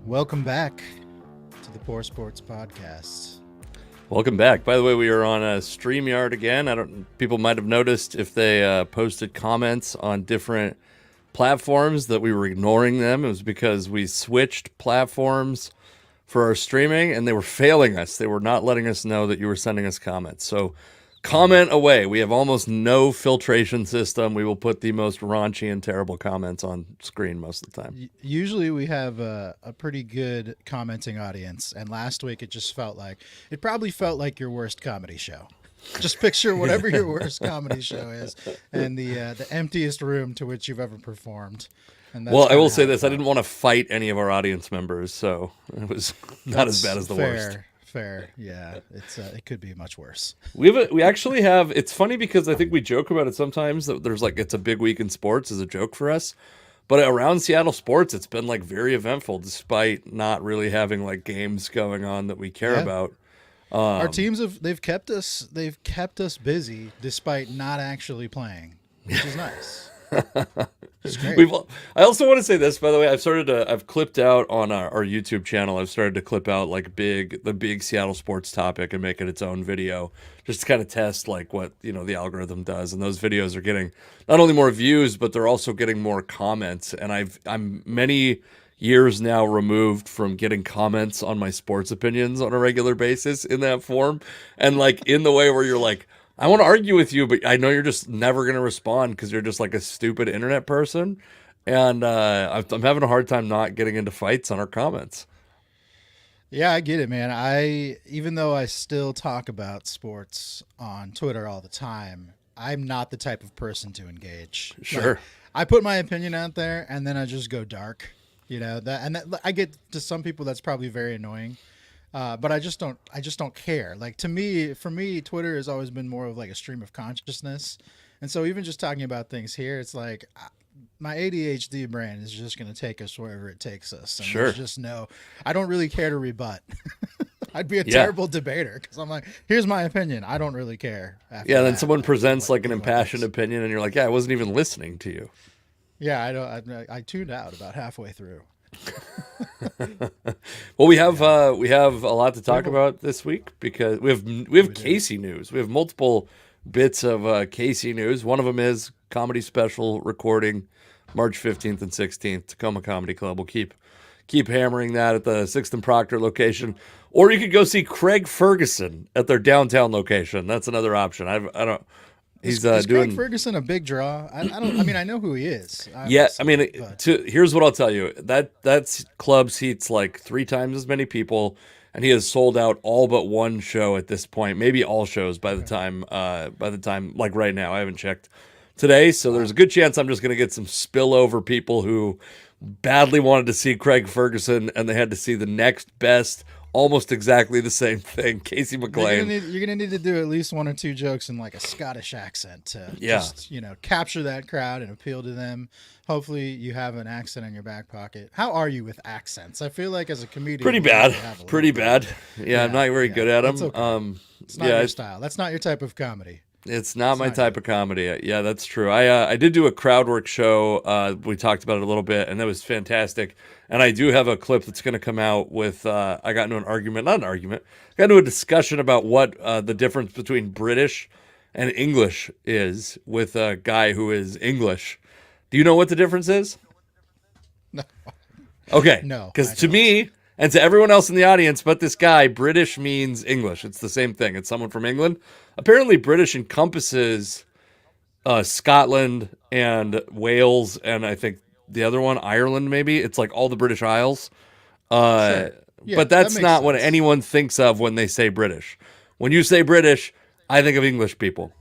Welcome back to the Poor Sports Podcast. Welcome back. By the way, we are on a StreamYard again. People might have noticed if they posted comments on different platforms that we were ignoring them. It was because we switched platforms for our streaming and they were failing us. They were not letting us know that you were sending us comments. So comment away. We have almost no filtration system. We will put the most raunchy and terrible comments on screen most of the time. Usually we have a pretty good commenting audience, and last week it probably felt like your worst comedy show. Just picture whatever your worst comedy show is and the emptiest room to which you've ever performed. And well, I will say this. I didn't want to fight any of our audience members, so it was not as bad as the worst. Fair, yeah. It could be much worse. We actually have. It's funny because I think we joke about it sometimes that there's it's a big week in sports as a joke for us, but around Seattle sports, it's been very eventful despite not really having games going on that we care about. Our teams they've kept us busy despite not actually playing, which is nice. It's great. I also want to say this, by the way. I've clipped out on our YouTube channel. I've started to clip out the big Seattle sports topic and make it its own video, just to kind of test what the algorithm does. And those videos are getting not only more views, but they're also getting more comments. And I'm many years now removed from getting comments on my sports opinions on a regular basis in that form, and in the way where you're I want to argue with you, but I know you're just never going to respond because you're just a stupid internet person. And I'm having a hard time not getting into fights on our comments. Yeah, I get it, man. Even though I still talk about sports on Twitter all the time, I'm not the type of person to engage. Sure. I put my opinion out there and then I just go dark, I get to some people that's probably very annoying. But I just don't care. For me, Twitter has always been more of a stream of consciousness. And so even just talking about things here, it's my ADHD brain is just going to take us wherever it takes us. And sure. I don't really care to rebut. I'd be a terrible debater because I'm here's my opinion. I don't really care. Then someone presents an impassioned opinion and you're yeah, I wasn't even listening to you. Yeah, I tuned out about halfway through. Well, we have a lot to talk about this week because we have Casey news. We have multiple bits of Casey news. One of them is comedy special recording March 15th and 16th, Tacoma Comedy Club. We'll keep hammering that at the 6th and Proctor location, or you could go see Craig Ferguson at their downtown location. That's another option. I don't. Is Craig Ferguson a big draw? I I know who he is. Here's what I'll tell you. That club seats 3 times as many people, and he has sold out all but one show at this point. Maybe all shows by the time right now. I haven't checked today, so there's a good chance I'm just going to get some spillover people who badly wanted to see Craig Ferguson, and they had to see the next best, almost exactly the same thing, Casey McLean. You're gonna need to do at least 1 or 2 jokes in a Scottish accent to just capture that crowd and appeal to them. Hopefully you have an accent in your back pocket. How are you with accents? I feel as a comedian, pretty bad. Yeah, I'm not very good at them. Okay. It's not your style. That's not your type of comedy. It's not my type of comedy. Yeah, that's true. I did do a crowd work show. We talked about it a little bit, and that was fantastic. And I do have a clip that's going to come out with, I got into got into a discussion about what the difference between British and English is with a guy who is English. Do you know what the difference is? No. Okay. No. Because to me, and to everyone else in the audience but this guy, British means English. It's the same thing. It's someone from England. Apparently, British encompasses Scotland and Wales, and I think the other one, Ireland, maybe. It's all the British Isles. Sure. Yeah, but that's not what anyone thinks of when they say British. When you say British, I think of English people.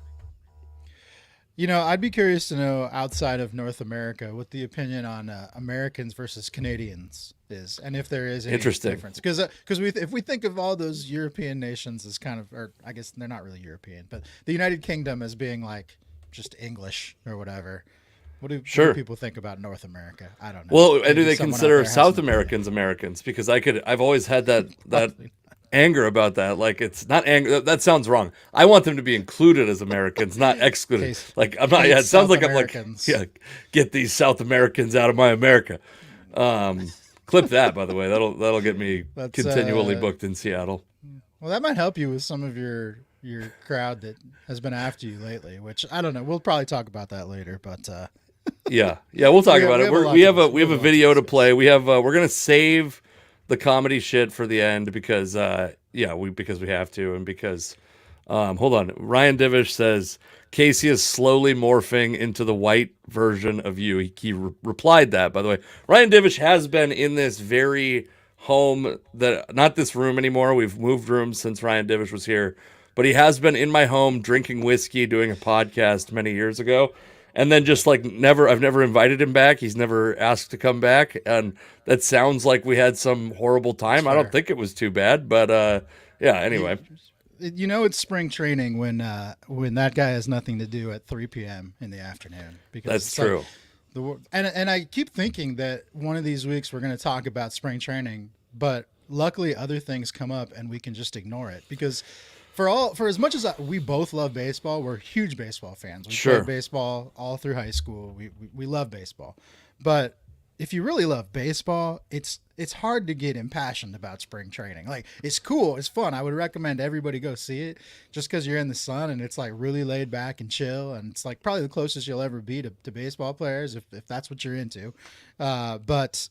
I'd be curious to know, outside of North America, what the opinion on Americans versus Canadians is, and if there is any difference. Because if we think of all those European nations as or I guess they're not really European, but the United Kingdom as being just English or whatever. What do people think about North America? I don't know. Well, and do they consider South Americans Americans? Because I've always had that anger about that. It's not anger. That sounds wrong. I want them to be included as Americans, not excluded. I'm not. Yeah, it sounds like I'm get these South Americans out of my America. Clip that, by the way. That'll get me That's continually booked in Seattle. well, that might help you with some of your crowd that has been after you lately. Which I don't know. We'll probably talk about that later. But Yeah, we'll talk about it. We have a video to play. We're gonna save the comedy shit for the end because because we have to, and because hold on. Ryan Divish says Casey is slowly morphing into the white version of you. He replied that, by the way. Ryan Divish has been in this very home not this room anymore. We've moved rooms since Ryan Divish was here, but he has been in my home drinking whiskey, doing a podcast many years ago. And then just like I've never invited him back. He's never asked to come back. And that sounds like we had some horrible time. I don't think it was too bad, but anyway. It's spring training when that guy has nothing to do at 3 p.m. in the afternoon. Because that's true. And I keep thinking that one of these weeks we're going to talk about spring training, but luckily other things come up and we can just ignore it because for as much as we both love baseball, we're huge baseball fans. We played baseball all through high school. We love baseball, but if you really love baseball, it's hard to get impassioned about spring training. Like, it's cool, it's fun. I would recommend everybody go see it just because you're in the sun and it's like really laid back and chill, and it's like probably the closest you'll ever be to baseball players if that's what you're into. But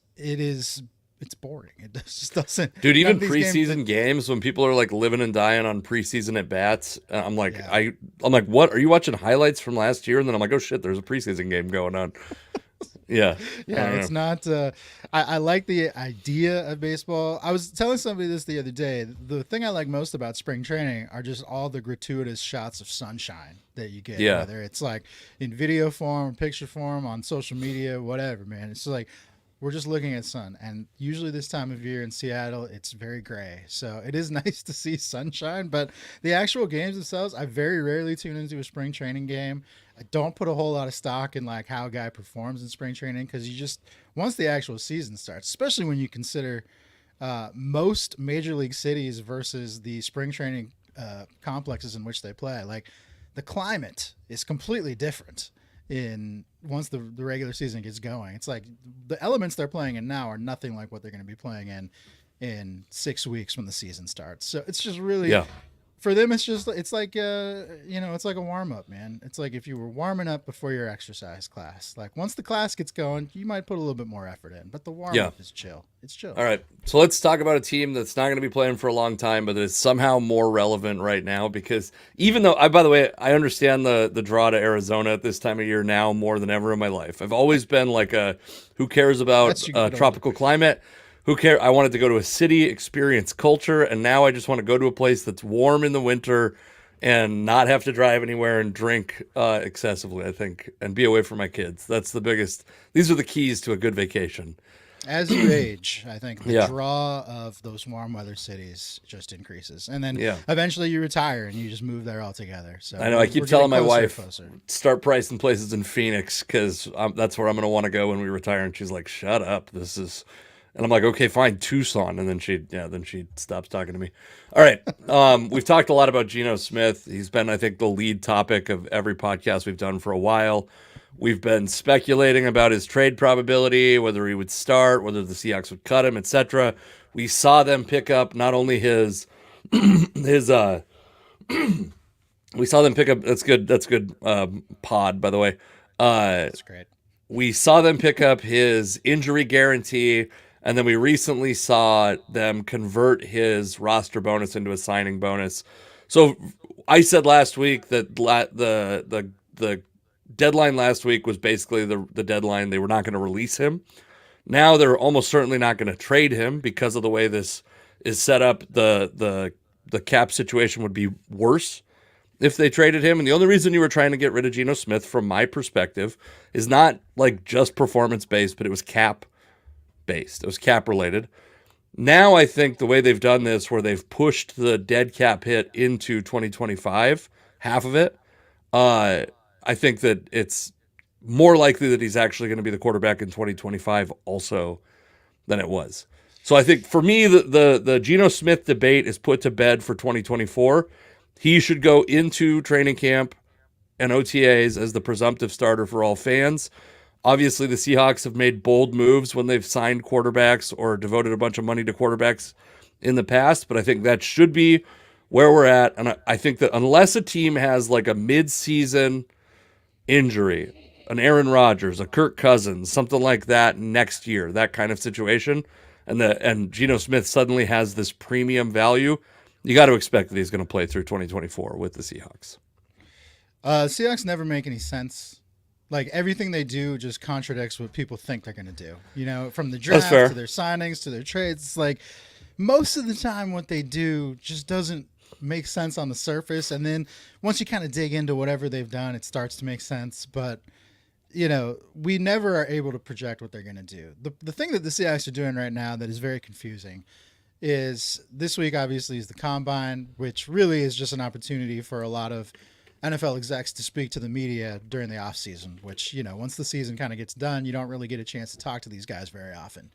it's boring. It just doesn't. Dude, even preseason games when people are like living and dying on preseason at bats, I'm like, I'm like, what? Are you watching highlights from last year? And then I'm like, oh shit, there's a preseason game going on. Yeah. It's not. I like the idea of baseball. I was telling somebody this the other day. The thing I like most about spring training are just all the gratuitous shots of sunshine that you get. Yeah. Whether it's like in video form, picture form, on social media, whatever, man. It's like we're just looking at sun. And usually this time of year in Seattle, it's very gray. So it is nice to see sunshine. But the actual games themselves, I very rarely tune into a spring training game. I don't put a whole lot of stock in like how a guy performs in spring training because once the actual season starts, especially when you consider most major league cities versus the spring training complexes in which they play, like the climate is completely different once the regular season gets going. It's like the elements they're playing in now are nothing like what they're going to be playing in 6 weeks when the season starts. So it's just really for them, it's like it's like a warm up, man. It's like if you were warming up before your exercise class. Like once the class gets going, you might put a little bit more effort in, but the warm up is chill. It's chill. All right, so let's talk about a team that's not going to be playing for a long time, but is somehow more relevant right now because even though by the way, I understand the draw to Arizona at this time of year now more than ever in my life. I've always been like who cares about tropical climate? Who cares? I wanted to go to a city, experience culture, and now I just want to go to a place that's warm in the winter and not have to drive anywhere and drink excessively, I think, and be away from my kids. That's the biggest. These are the keys to a good vacation. As you age, I think the draw of those warm weather cities just increases. And then eventually you retire and you just move there altogether. So I know. I keep telling my wife, start pricing places in Phoenix because that's where I'm going to want to go when we retire. And she's like, shut up. This is... And I'm like, okay, fine, Tucson. And then she stops talking to me. All right. We've talked a lot about Geno Smith. He's been, I think, the lead topic of every podcast we've done for a while. We've been speculating about his trade probability, whether he would start, whether the Seahawks would cut him, etc. We saw them pick up not only his we saw them pick up, that's good pod, by the way. That's great. We saw them pick up his injury guarantee. And then we recently saw them convert his roster bonus into a signing bonus. So I said last week that the deadline last week was basically the deadline. They were not going to release him. Now they're almost certainly not going to trade him because of the way this is set up. The cap situation would be worse if they traded him. And the only reason you were trying to get rid of Geno Smith, from my perspective, is not like just performance based, but it was cap based. It was cap related. Now I think the way they've done this, where they've pushed the dead cap hit into 2025, half of it, I think that it's more likely that he's actually going to be the quarterback in 2025 also than it was. So I think for me, the Geno Smith debate is put to bed for 2024. He should go into training camp and OTAs as the presumptive starter for all fans. Obviously, the Seahawks have made bold moves when they've signed quarterbacks or devoted a bunch of money to quarterbacks in the past, but I think that should be where we're at. And I think that unless a team has like a mid-season injury, an Aaron Rodgers, a Kirk Cousins, something like that next year, that kind of situation, and Geno Smith suddenly has this premium value, you got to expect that he's going to play through 2024 with the Seahawks. Seahawks never make any sense. Like everything they do just contradicts what people think they're going to do. You know, from the That's draft to fair. their signings to their trades, it's like most of the time what they do just doesn't make sense on the surface, and then once you kind of dig into whatever they've done, it starts to make sense. But we never are able to project what they're going to do. The thing that the Seahawks are doing right now that is very confusing is this week obviously is the combine, which really is just an opportunity for a lot of NFL execs to speak to the media during the offseason, which, once the season kind of gets done, you don't really get a chance to talk to these guys very often.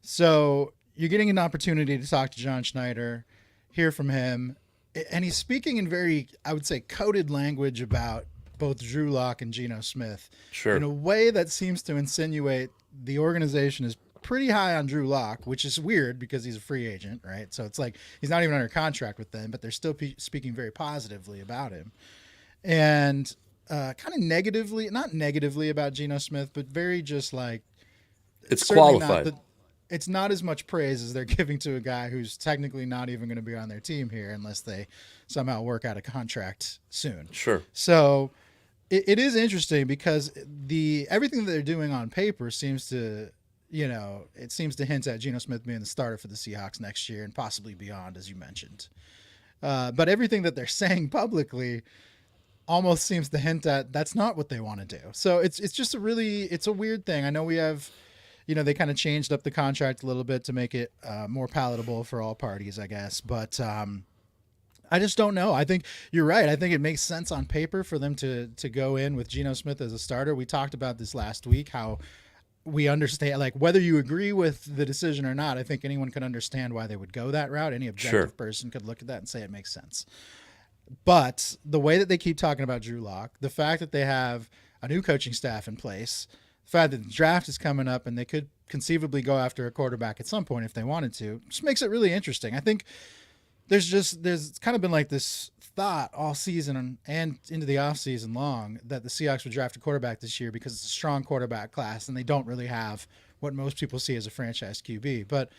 So you're getting an opportunity to talk to John Schneider, hear from him, and he's speaking in very, I would say, coded language about both Drew Lock and Geno Smith Sure. in a way that seems to insinuate the organization is pretty high on Drew Lock, which is weird because he's a free agent, right? So it's like he's not even under contract with them, but they're still speaking very positively about him. And kind of negatively, not negatively about Geno Smith, but very just like It's certainly qualified. it's not as much praise as they're giving to a guy who's technically not even going to be on their team here unless they somehow work out a contract soon. Sure. So it is interesting because everything that they're doing on paper seems to, it seems to hint at Geno Smith being the starter for the Seahawks next year and possibly beyond, as you mentioned. But everything that they're saying publicly almost seems to hint at that's not what they want to do. So it's just it's a weird thing. I know we have, they kind of changed up the contract a little bit to make it more palatable for all parties, I guess. But I just don't know. I think you're right. I think it makes sense on paper for them to go in with Geno Smith as a starter. We talked about this last week, how we understand, like whether you agree with the decision or not, I think anyone could understand why they would go that route. Any objective person could look at that and say it makes sense. But the way that they keep talking about Drew Lock, the fact that they have a new coaching staff in place, the fact that the draft is coming up and they could conceivably go after a quarterback at some point if they wanted to, just makes it really interesting. I think there's kind of been like this thought all season and into the offseason long that the Seahawks would draft a quarterback this year because it's a strong quarterback class and they don't really have what most people see as a franchise QB. But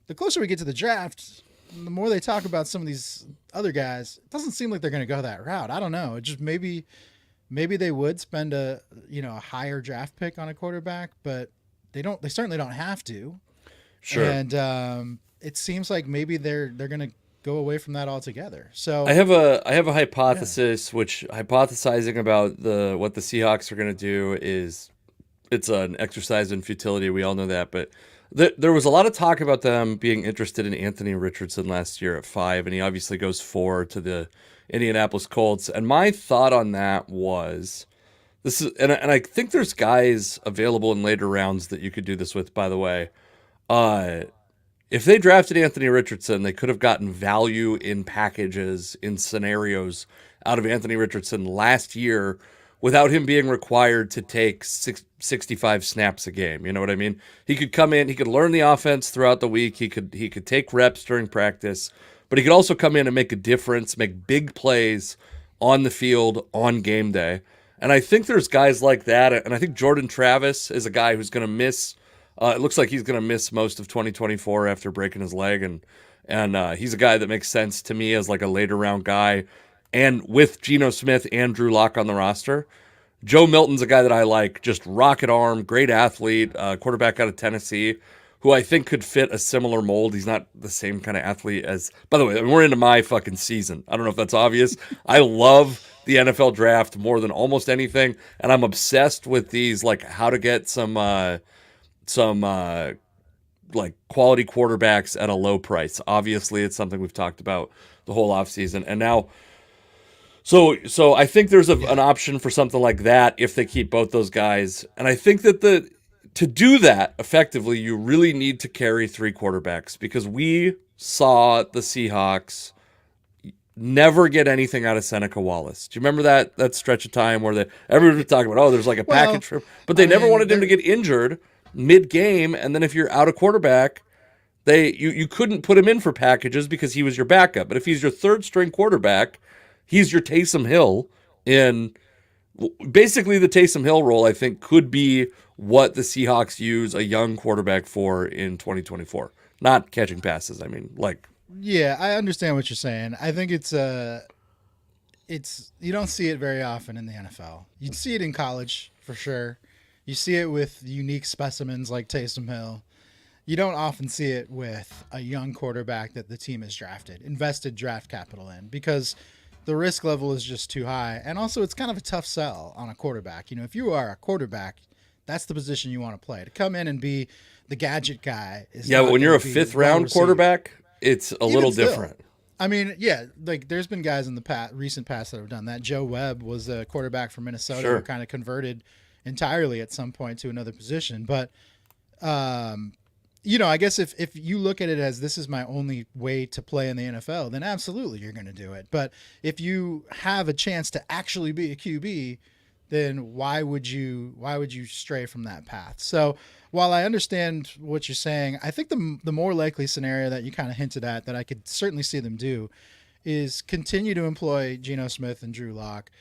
the closer we get to the draft, the more they talk about some of these other guys, it doesn't seem like they're going to go that route. I don't know. It just maybe they would spend a higher draft pick on a quarterback, but they certainly don't have to. Sure. And it seems like maybe they're going to go away from that altogether. So I have a hypothesis, which hypothesizing about what the Seahawks are going to do is it's an exercise in futility. We all know that, but there was a lot of talk about them being interested in Anthony Richardson last year at 5, and he obviously goes 4 to the Indianapolis Colts. And my thought on that was this is, and I think there's guys available in later rounds that you could do this with. By the way, if they drafted Anthony Richardson, they could have gotten value in packages, in scenarios out of Anthony Richardson last year without him being required to take 65 snaps a game. You know what I mean? He could come in, he could learn the offense throughout the week, he could take reps during practice, but he could also come in and make a difference, make big plays on the field on game day. And I think there's guys like that, and I think Jordan Travis is a guy who's going to miss it looks like he's going to miss most of 2024 after breaking his leg, and he's a guy that makes sense to me as like a later round guy. And with Geno Smith and Drew Lock on the roster, Joe Milton's a guy that I like, just rocket arm, great athlete, quarterback out of Tennessee, who I think could fit a similar mold. He's not the same kind of athlete as, by the way, we're into my fucking season. I don't know if that's obvious. I love the NFL draft more than almost anything, and I'm obsessed with these, like how to get some like quality quarterbacks at a low price. Obviously, it's something we've talked about the whole offseason. And now, so I think there's an option for something like that if they keep both those guys. And I think that to do that effectively, you really need to carry 3 quarterbacks, because we saw the Seahawks never get anything out of Seneca Wallace. Do you remember that stretch of time where everybody was talking about, oh, there's like a Well, package for him, but they I never mean, wanted him to get injured mid-game, and then if you're out of quarterback, you couldn't put him in for packages because he was your backup. But if he's your third string quarterback, he's your Taysom Hill in basically the Taysom Hill role. I think could be what the Seahawks use a young quarterback for in 2024. Not catching passes. I mean, like, yeah, I understand what you're saying. I think it's you don't see it very often in the NFL. You see it in college for sure. You see it with unique specimens like Taysom Hill. You don't often see it with a young quarterback that the team has drafted, invested draft capital in, because the risk level is just too high. And also, it's kind of a tough sell on a quarterback. You know, if you are a quarterback, that's the position you want to play. To come in and be the gadget guy is yeah, not but when gonna you're a be fifth well round received. quarterback, it's a little still. different. I mean, yeah, like there's been guys in the recent past that have done that. Joe Webb was a quarterback from Minnesota Sure. who kind of converted entirely at some point to another position. But, you know, I guess if you look at it as this is my only way to play in the NFL, then absolutely you're going to do it. But if you have a chance to actually be a QB, then why would you stray from that path? So while I understand what you're saying, I think the more likely scenario that you kind of hinted at that I could certainly see them do is continue to employ Geno Smith and Drew Lock,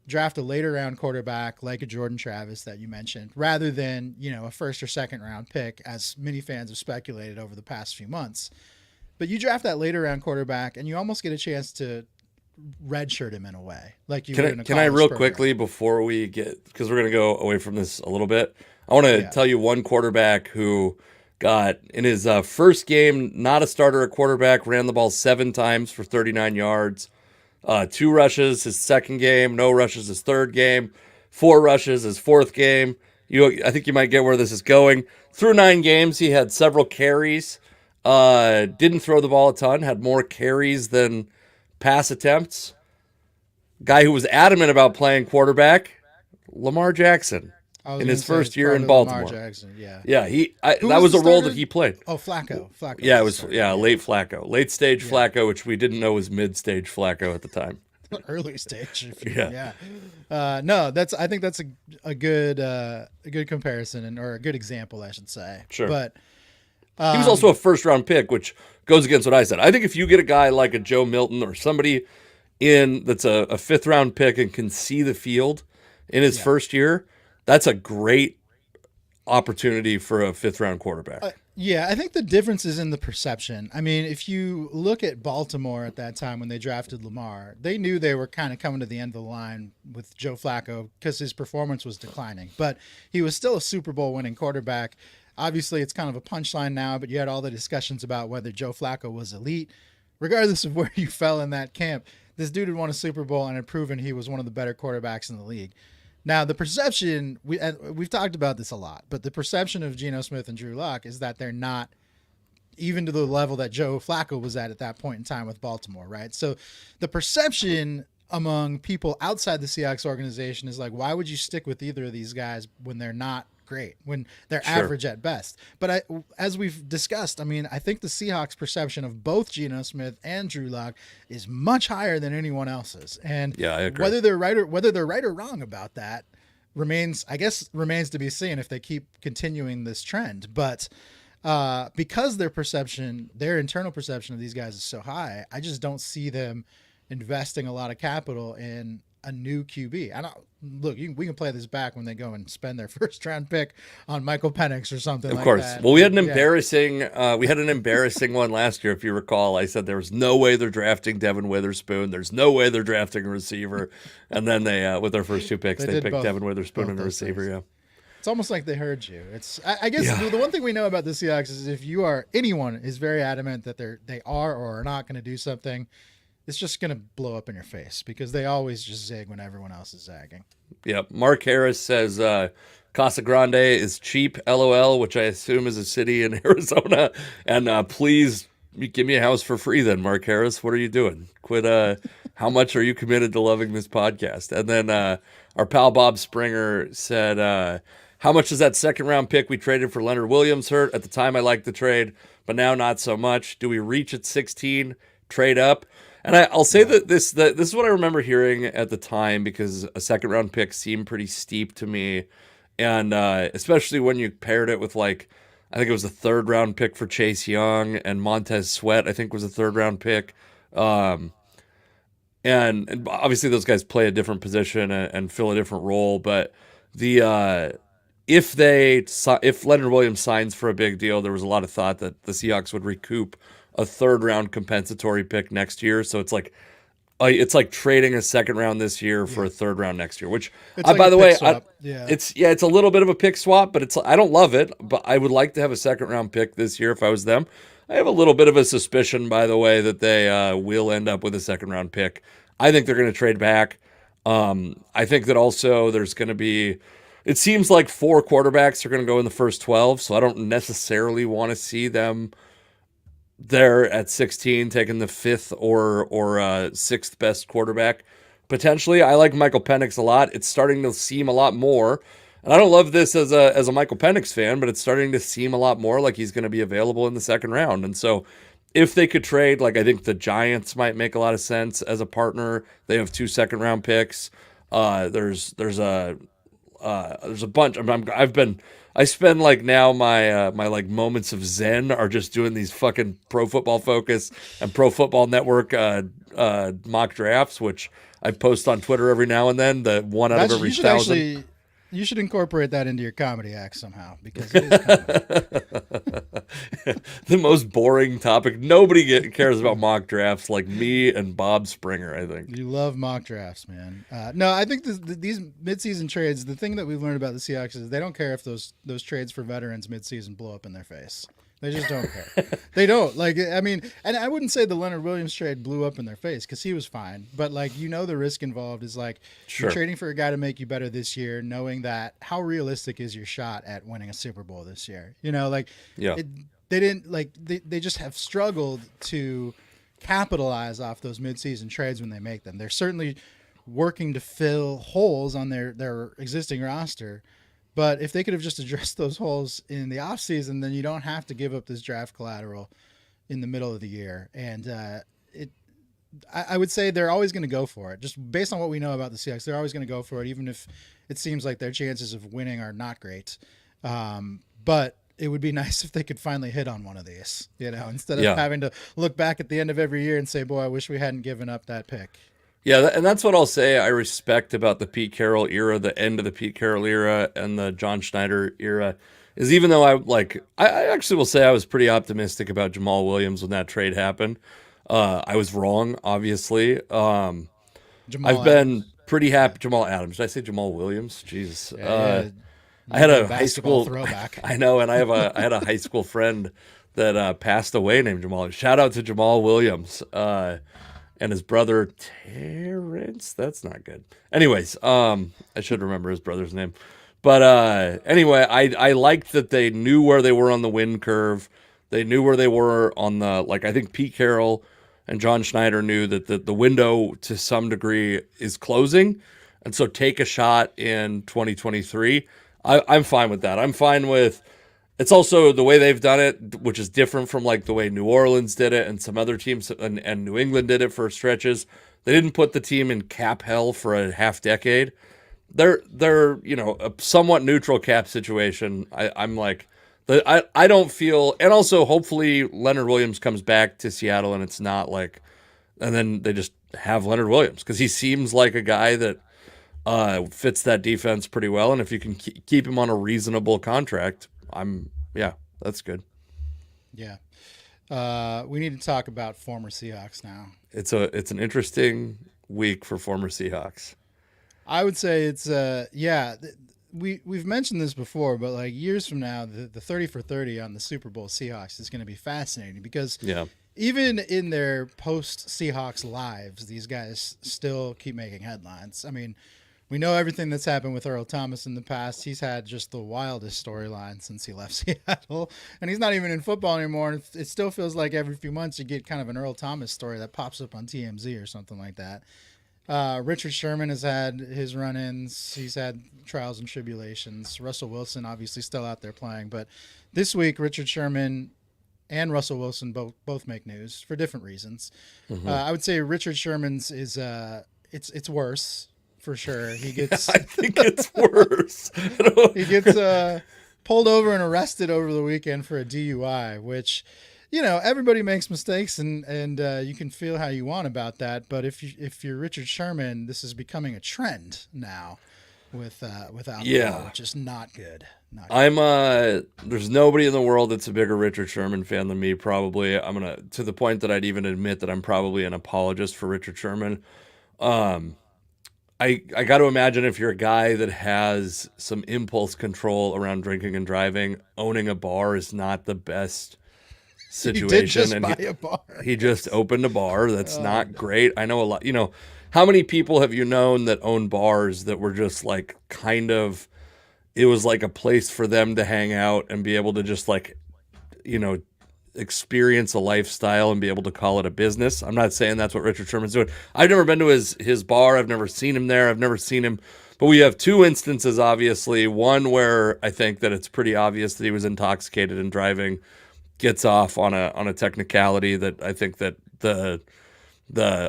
draft a later round quarterback like a Jordan Travis that you mentioned, rather than, you know, a first or second round pick, as many fans have speculated over the past few months. But you draft that later round quarterback and you almost get a chance to redshirt him in a way, like you would in a Can I college real program. quickly before we get, because we're going to go away from this a little bit, I want to Yeah. tell you one quarterback who got in his first game, not a starter at quarterback, ran the ball 7 times for 39 yards, 2 rushes his second game, no rushes his third game, 4 rushes his fourth game. I think you might get where this is going. Through 9 games, he had several carries. Didn't throw the ball a ton, had more carries than pass attempts. Guy who was adamant about playing quarterback, Lamar Jackson, I was in gonna his say first it's year in probably Lamar Baltimore. Jackson, yeah. Yeah, Who that was was the a role starter? that he played. Oh, Flacco. Yeah, it was was the starter. late Flacco, late stage Flacco, which we didn't know was mid stage Flacco at the time. Early stage. Yeah. No, I think that's a good comparison or a good example, I should say. Sure. But He was also a first round pick, which goes against what I said. I think if you get a guy like a Joe Milton or somebody that's a fifth round pick and can see the field in his first year, that's a great opportunity for a fifth round quarterback. yeah, I think the difference is in the perception. I mean, if you look at Baltimore at that time when they drafted Lamar, they knew they were kind of coming to the end of the line with Joe Flacco because his performance was declining. But he was still a Super Bowl winning quarterback. Obviously, it's kind of a punchline now, but you had all the discussions about whether Joe Flacco was elite. Regardless of where you fell in that camp, this dude had won a Super Bowl and had proven he was one of the better quarterbacks in the league. Now, the perception, we've talked about this a lot, but the perception of Geno Smith and Drew Lock is that they're not even to the level that Joe Flacco was at that point in time with Baltimore, right? So the perception among people outside the Seahawks organization is like, why would you stick with either of these guys when they're not great, when they're average at best? But as we've discussed, I mean, I think the Seahawks perception of both Geno Smith and Drew Lock is much higher than anyone else's. And Yeah, I agree. whether they're right or wrong about that remains to be seen if they keep continuing this trend. But because their internal perception of these guys is so high, I just don't see them investing a lot of capital in a new QB. I don't look. We can play this back when they go and spend their first round pick on Michael Penix or something. Of like course. that. Well, we had an embarrassing one last year, if you recall. I said there was no way they're drafting Devin Witherspoon. There's no way they're drafting a receiver. And then they, with their first 2 picks, they picked Devin Witherspoon and a receiver. things. Yeah. It's almost like they heard you. I guess the one thing we know about the Seahawks is if anyone is very adamant that they are or are not going to do something, it's just going to blow up in your face because they always just zig when everyone else is zagging. Yep. Mark Harris says Casa Grande is cheap, LOL, which I assume is a city in Arizona. And please give me a house for free then, Mark Harris. What are you doing? Quit. How much are you committed to loving this podcast? And then our pal Bob Springer said, how much does that second round pick we traded for Leonard Williams hurt? At the time, I liked the trade, but now not so much. Do we reach at 16, trade up? And I'll say Yeah. that this is what I remember hearing at the time because a second round pick seemed pretty steep to me, and especially when you paired it with like I think it was a third round pick for Chase Young and Montez Sweat I think was a third round pick, um, and obviously those guys play a different position and fill a different role, but the if Leonard Williams signs for a big deal, there was a lot of thought that the Seahawks would recoup a third round compensatory pick next year. So it's like trading a second round this year for Yeah. a third round next year. Which, It's like by a the pick way, swap. Yeah. it's a little bit of a pick swap, but I don't love it. But I would like to have a second round pick this year if I was them. I have a little bit of a suspicion, by the way, that they will end up with a second round pick. I think they're going to trade back. I think that also there's going to be. It seems like 4 quarterbacks are going to go in the first 12, so I don't necessarily want to see them there at 16 taking the fifth or sixth best quarterback. Potentially, I like Michael Penix a lot. It's starting to seem a lot more, and I don't love this as a Michael Penix fan, but it's starting to seem a lot more like he's going to be available in the second round. And so, if they could trade, like I think the Giants might make a lot of sense as a partner. They have 2 second round picks. There's a bunch. I spend like now my like moments of zen are just doing these fucking Pro Football Focus and Pro Football Network mock drafts, which I post on Twitter every now and then. The one out of That's every you should 1,000. actually you should incorporate that into your comedy act somehow because it is comedy. The most boring topic. Nobody cares about mock drafts like me and Bob Springer, I think. You love mock drafts, man. No, I think these midseason trades. The thing that we've learned about the Seahawks is they don't care if those trades for veterans midseason blow up in their face. They just don't care. They don't like. I mean, and I wouldn't say the Leonard Williams trade blew up in their face because he was fine. But like, the risk involved is like Sure. you're trading for a guy to make you better this year, knowing that how realistic is your shot at winning a Super Bowl this year? Like Yeah. they didn't like they just have struggled to capitalize off those midseason trades when they make them. They're certainly working to fill holes on their existing roster. But if they could have just addressed those holes in the offseason, then you don't have to give up this draft collateral in the middle of the year. And I would say they're always going to go for it. Just based on what we know about the Seahawks, they're always going to go for it, even if it seems like their chances of winning are not great. But it would be nice if they could finally hit on one of these, instead of having to look back at the end of every year and say, boy, I wish we hadn't given up that pick. Yeah, and that's what I'll say I respect about the Pete Carroll era, the end of the Pete Carroll era and the John Schneider era, is even though I actually will say I was pretty optimistic about Jamal Williams when that trade happened. I was wrong, obviously. Jamal I've been Adams. pretty happy. Jamal Adams. Did I say Jamal Williams? Jesus. Yeah, I had a high basketball school throwback. I know, and I had a high school friend that passed away named Jamal. Shout out to Jamal Williams. And his brother Terrence. That's not good. Anyways, I should remember his brother's name. But anyway, I liked that they knew where they were on the win curve. They knew where they were on the I think Pete Carroll and John Schneider knew that the window to some degree is closing. And so take a shot in 2023. I'm fine with that. I'm fine with it's also the way they've done it, which is different from like the way New Orleans did it and some other teams and New England did it for stretches. They didn't put the team in cap hell for a half decade. They're a somewhat neutral cap situation. I don't feel, and also hopefully Leonard Williams comes back to Seattle and it's not like, and then they just have Leonard Williams because he seems like a guy that fits that defense pretty well. And if you can keep him on a reasonable contract, that's good. Yeah. We need to talk about former Seahawks now. It's an interesting week for former Seahawks. I would say it's we've mentioned this before, but like years from now, the 30 for 30 on the Super Bowl Seahawks is going to be fascinating because even in their post Seahawks lives, these guys still keep making headlines. I mean, we know everything that's happened with Earl Thomas in the past. He's had just the wildest storyline since he left Seattle, and he's not even in football anymore. And it still feels like every few months you get kind of an Earl Thomas story that pops up on TMZ or something like that. Richard Sherman has had his run-ins. He's had trials and tribulations. Russell Wilson obviously still out there playing, but this week Richard Sherman and Russell Wilson both make news for different reasons. Hmm. I would say Richard Sherman's is it's worse for sure. I think it's worse. I don't- He gets pulled over and arrested over the weekend for a DUI, which, everybody makes mistakes, and you can feel how you want about that. But if you're Richard Sherman, this is becoming a trend now with alcohol, yeah. which is not good. Not good. I'm there's nobody in the world that's a bigger Richard Sherman fan than me, probably. I'm gonna to the point that I'd even admit that I'm probably an apologist for Richard Sherman. Um I got to imagine if you're a guy that has some impulse control around drinking and driving, owning a bar is not the best He did situation. just And buy a bar. he just Yes. opened a bar. That's Oh not no. great. I know a lot. How many people have you known that own bars that were just like kind of, it was like a place for them to hang out and be able to just like, you know, experience a lifestyle and be able to call it a business. I'm not saying that's what Richard Sherman's doing. I've never been to his bar. I've never seen him there. I've never seen him. But we have two instances, obviously. One where I think that it's pretty obvious that he was intoxicated and driving, gets off on a technicality that I think that the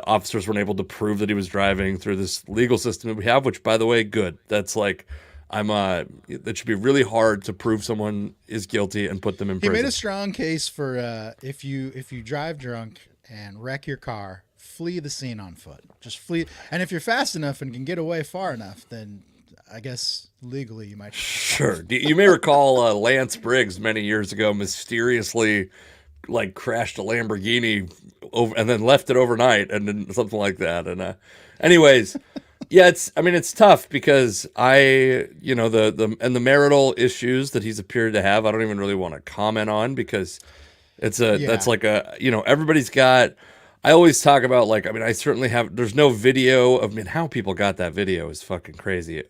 officers weren't able to prove that he was driving through this legal system that we have, which, by the way, good. That's like, that should be really hard to prove someone is guilty and put them in He made prison. a strong case for if you drive drunk and wreck your car, flee the scene on foot. Just flee, and if you're fast enough and can get away far enough, then I guess legally you might. Sure. You may recall Lance Briggs many years ago mysteriously like crashed a Lamborghini over and then left it overnight and then something like that. And anyways, yeah, it's tough because the marital issues that he's appeared to have, I don't even really want to comment on because that's Yeah, like everybody's got. I always talk about like, I mean, I certainly have, there's no video of, I mean, how people got that video is fucking crazy.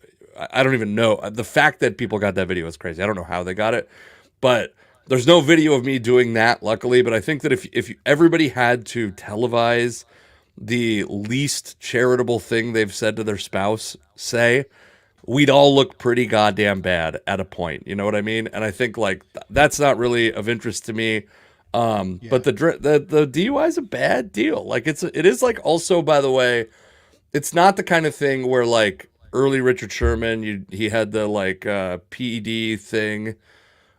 I don't even know. The fact that people got that video is crazy. I don't know how they got it, but there's no video of me doing that, luckily. But I think that if everybody had to televise the least charitable thing they've said to their spouse, say, we'd all look pretty goddamn bad at a point. You know what I mean? And I think like that's not really of interest to me. But yeah, the DUI is a bad deal. Like it is like also, by the way, it's not the kind of thing where like early Richard Sherman, he had the like PED thing,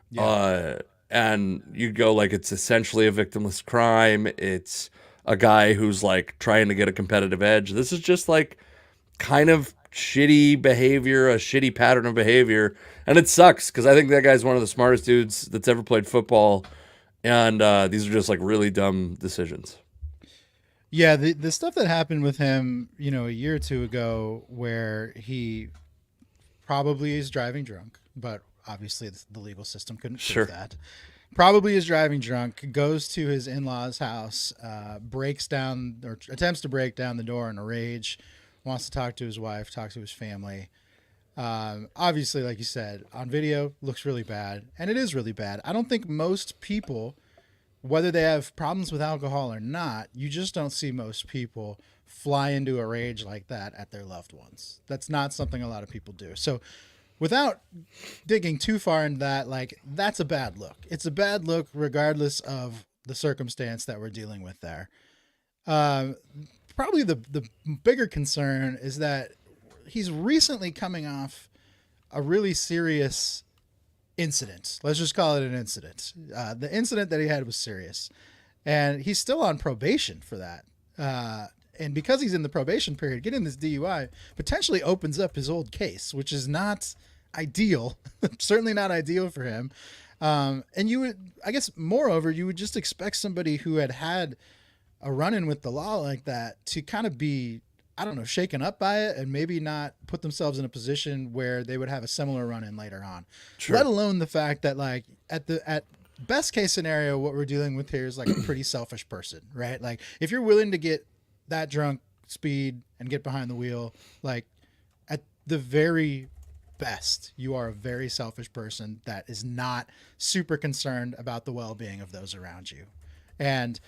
yeah. uh, and you go like it's essentially a victimless crime. It's a guy who's like trying to get a competitive edge. This is just like kind of shitty behavior, a shitty pattern of behavior, and it sucks because I think that guy's one of the smartest dudes that's ever played football, and these are just like really dumb decisions. Yeah, the stuff that happened with him, a year or two ago, where he probably is driving drunk, but obviously the legal system couldn't prove Sure. that. Probably is driving drunk, goes to his in-laws' house, breaks down or attempts to break down the door in a rage, wants to talk to his wife, talk to his family. Obviously, like you said, on video looks really bad, and it is really bad. I don't think most people, whether they have problems with alcohol or not, you just don't see most people fly into a rage like that at their loved ones. That's not something a lot of people do. So, without digging too far into that, like that's a bad look. It's a bad look regardless of the circumstance that we're dealing with there. Um, Probably the bigger concern is that he's recently coming off a really serious incident. Let's just call it an incident. The incident that he had was serious, and he's still on probation for that. And because he's in the probation period, getting this DUI potentially opens up his old case, which is not ideal. Certainly not ideal for him. And you would, I guess, moreover, you would just expect somebody who had a run-in with the law like that to kind of be, I don't know, shaken up by it and maybe not put themselves in a position where they would have a similar run-in later on. Let Sure. alone the fact that like at best case scenario, what we're dealing with here is like a pretty selfish person, right? Like if you're willing to get that drunk, speed, and get behind the wheel, like at the very best, you are a very selfish person that is not super concerned about the well-being of those around you. And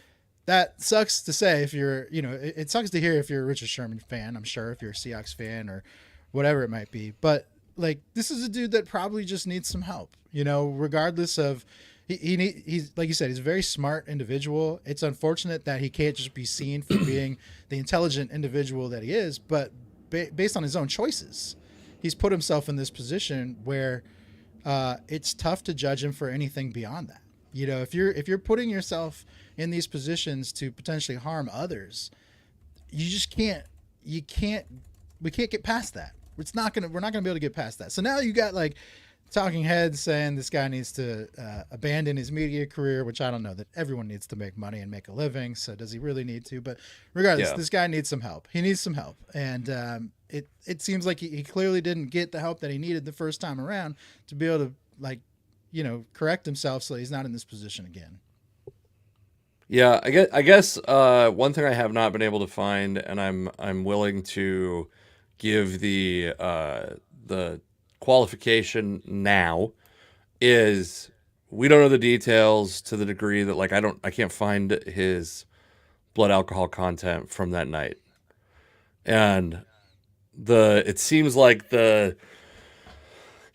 that sucks to say if you're, it sucks to hear if you're a Richard Sherman fan, I'm sure, if you're a Seahawks fan or whatever it might be. But like, this is a dude that probably just needs some help, regardless of he's like you said, he's a very smart individual. It's unfortunate that he can't just be seen for being the intelligent individual that he is, but based on his own choices, he's put himself in this position where it's tough to judge him for anything beyond that. You know, if you're putting yourself in these positions to potentially harm others, you just can't. We can't get past that. We're not gonna be able to get past that. So now you got like talking heads saying this guy needs to abandon his media career, which I don't know that everyone needs to make money and make a living. So does he really need to? But regardless, this guy needs some help. He needs some help. And it seems like he clearly didn't get the help that he needed the first time around to be able to, like, you know, correct himself so he's not in this position again. Yeah, I guess one thing I have not been able to find, and I'm willing to give the qualification now, is we don't know the details to the degree that, like, I can't find his blood alcohol content from that night. And it seems like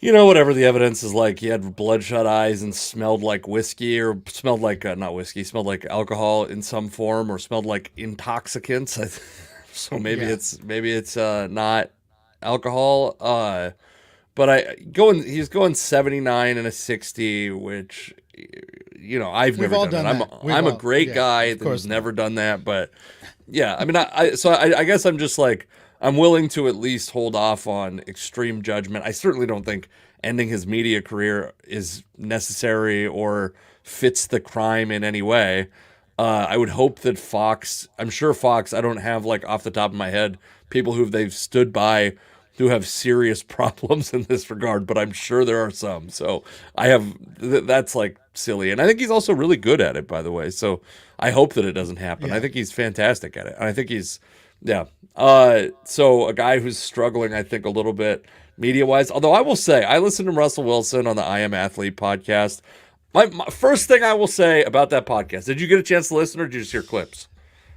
whatever the evidence is, like, he had bloodshot eyes and smelled like whiskey, or smelled like not whiskey, smelled like alcohol in some form, or smelled like intoxicants. So maybe it's not alcohol. But he's going 79 and a 60, which, I've We've never all done done that. that. I'm a great guy that has never done that, but yeah, I mean, I guess I'm just like, I'm willing to at least hold off on extreme judgment. I certainly don't think ending his media career is necessary or fits the crime in any way. I would hope that Fox, I don't have, like, off the top of my head, people who they've stood by who have serious problems in this regard, but I'm sure there are some. So that's like silly. And I think he's also really good at it, by the way. So I hope that it doesn't happen. Yeah. I think he's fantastic at it. And I think yeah. So a guy who's struggling, I think, a little bit media-wise. Although I will say, I listened to Russell Wilson on the I Am Athlete podcast. My first thing I will say about that podcast, did you get a chance to listen, or did you just hear clips?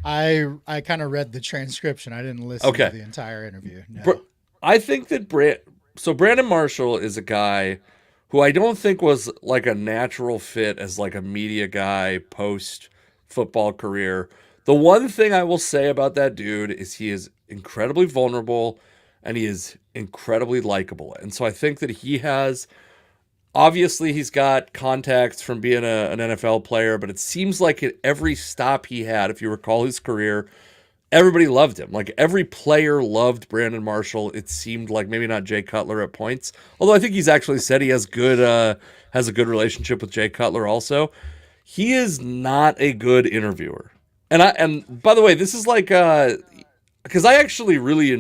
I kind of read the transcription. I didn't listen to the entire interview. No. I think that Brandon Marshall is a guy who I don't think was, like, a natural fit as, like, a media guy post football career. The one thing I will say about that dude is he is incredibly vulnerable and he is incredibly likable. And so I think that obviously he's got contacts from being an NFL player, but it seems like at every stop he had, if you recall his career, everybody loved him. Like, every player loved Brandon Marshall. It seemed like, maybe not Jay Cutler at points, although I think he's actually said he has a good relationship with Jay Cutler also. He is not a good interviewer. And by the way, this is like, because I actually really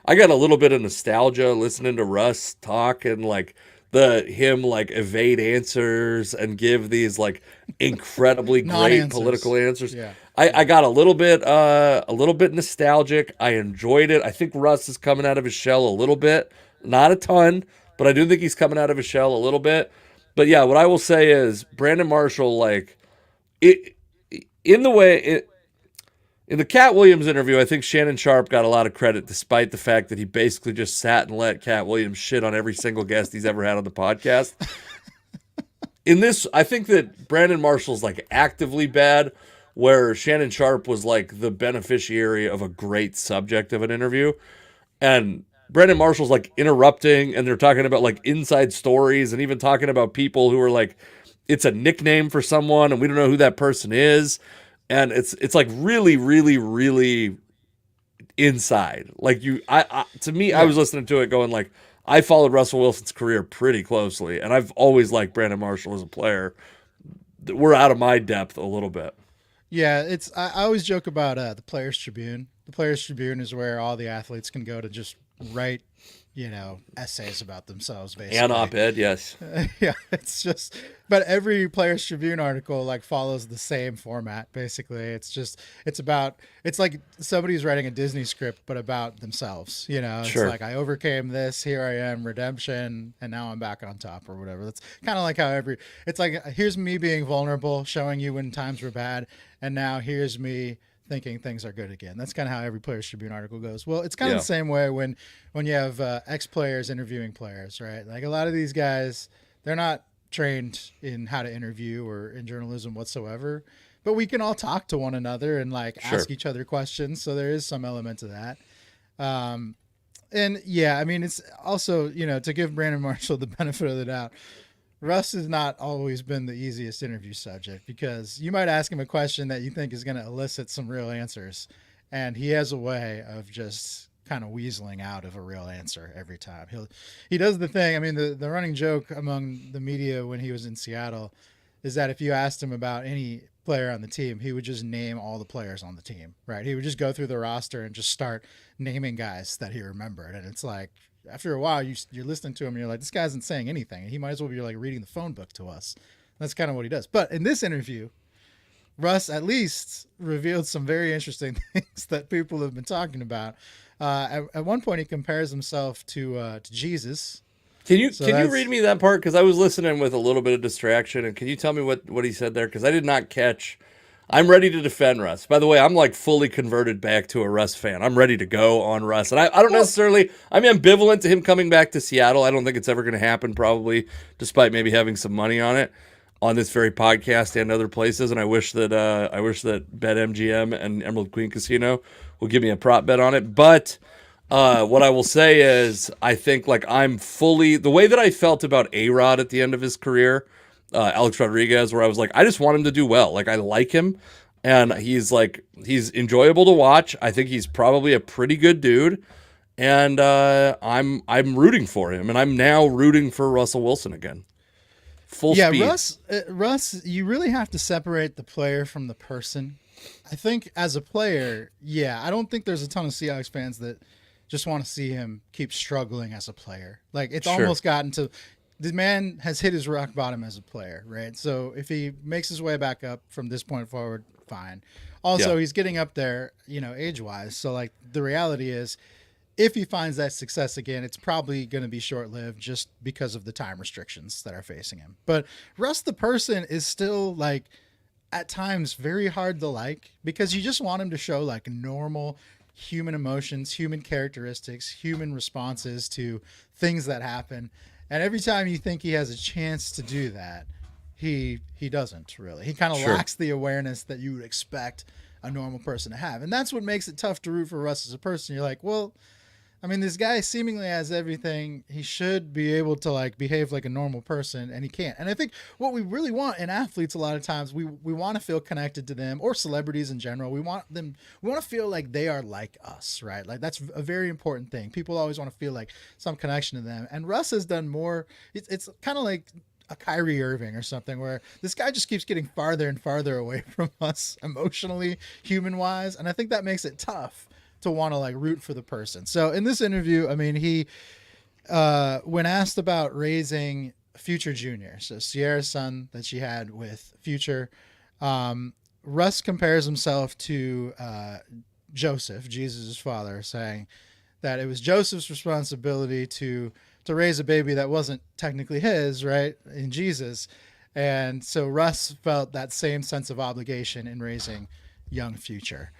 I got a little bit of nostalgia listening to Russ talk, and like him like evade answers and give these like incredibly great political answers. Yeah. I got a little bit nostalgic. I enjoyed it. I think Russ is coming out of his shell a little bit, not a ton, but I do think he's coming out of his shell a little bit. But yeah, what I will say is Brandon Marshall, like, in the Cat Williams interview, I think Shannon Sharp got a lot of credit, despite the fact that he basically just sat and let Cat Williams shit on every single guest he's ever had on the podcast. In this, I think that Brandon Marshall's, like, actively bad, where Shannon Sharp was, like, the beneficiary of a great subject of an interview. And Brandon Marshall's, like, interrupting, and they're talking about, like, inside stories, and even talking about people who are, like, it's a nickname for someone, and we don't know who that person is. And it's like really, really, really inside. Like, to me, I was listening to it going, like, I followed Russell Wilson's career pretty closely, and I've always liked Brandon Marshall as a player. We're out of my depth a little bit. Yeah, I always joke about the Players Tribune. The Players Tribune is where all the athletes can go to just write, essays about themselves, basically. And op-ed, yes. Yeah, it's just, but every Players Tribune article, like, follows the same format, basically. It's like somebody's writing a Disney script, but about themselves, It's Sure. like, I overcame this, here I am, redemption, and now I'm back on top, or whatever. That's kind of like how it's like, here's me being vulnerable, showing you when times were bad, and now here's me thinking things are good again. That's kind of how every Players Tribune article goes. Well, it's kind of the same way when you have ex-players interviewing players, right? Like, a lot of these guys, they're not trained in how to interview or in journalism whatsoever, but we can all talk to one another and like Sure. ask each other questions. So there is some element to that. Um, and yeah, I mean, it's also, to give Brandon Marshall the benefit of the doubt, Russ has not always been the easiest interview subject because you might ask him a question that you think is going to elicit some real answers. And he has a way of just kind of weaseling out of a real answer every time. He does the thing. I mean, the running joke among the media when he was in Seattle is that if you asked him about any player on the team, he would just name all the players on the team, right? He would just go through the roster and just start naming guys that he remembered. And it's like, after a while, you're listening to him and you're like, this guy isn't saying anything. He might as well be like reading the phone book to us. That's kind of what he does. But in this interview, Russ at least revealed some very interesting things that people have been talking about. At one point, he compares himself to Jesus. Can you read me that part? Because I was listening with a little bit of distraction, and can you tell me what he said there? Because I did not catch. I'm ready to defend Russ. By the way, I'm like fully converted back to a Russ fan. I'm ready to go on Russ. And I don't necessarily, I'm ambivalent to him coming back to Seattle. I don't think it's ever going to happen, probably, despite maybe having some money on it on this very podcast and other places. And I wish that BetMGM and Emerald Queen Casino will give me a prop bet on it. But what I will say is I think like I'm fully, the way that I felt about A-Rod at the end of his career, Alex Rodriguez, where I was like, I just want him to do well. Like, I like him, and he's enjoyable to watch. I think he's probably a pretty good dude, and I'm rooting for him, and I'm now rooting for Russell Wilson again. Full speed. Russ, you really have to separate the player from the person. I think as a player, I don't think there's a ton of Seahawks fans that just want to see him keep struggling as a player. Like, it's almost gotten to... The man has hit his rock bottom as a player, right? So if he makes his way back up from this point forward, fine. Also, he's getting up there, age-wise. So, like, the reality is, if he finds that success again, it's probably going to be short-lived just because of the time restrictions that are facing him. But Russ, the person, is still, like, at times very hard to like because you just want him to show, like, normal human emotions, human characteristics, human responses to things that happen. And every time you think he has a chance to do that, he doesn't really. He kind of lacks the awareness that you would expect a normal person to have. And that's what makes it tough to root for Russ as a person. You're like, well, I mean, this guy seemingly has everything. He should be able to like behave like a normal person, and he can't. And I think what we really want in athletes a lot of times, we want to feel connected to them, or celebrities in general. We want to feel like they are like us, right? Like that's a very important thing. People always want to feel like some connection to them. And Russ has done more. It's kind of like a Kyrie Irving or something, where this guy just keeps getting farther and farther away from us emotionally, human wise. And I think that makes it tough to want to like root for the person. So in this interview, I mean, he, when asked about raising Future Jr., so Sierra's son that she had with Future, Russ compares himself to Joseph, Jesus' father, saying that it was Joseph's responsibility to raise a baby that wasn't technically his, right, in Jesus. And so Russ felt that same sense of obligation in raising young Future.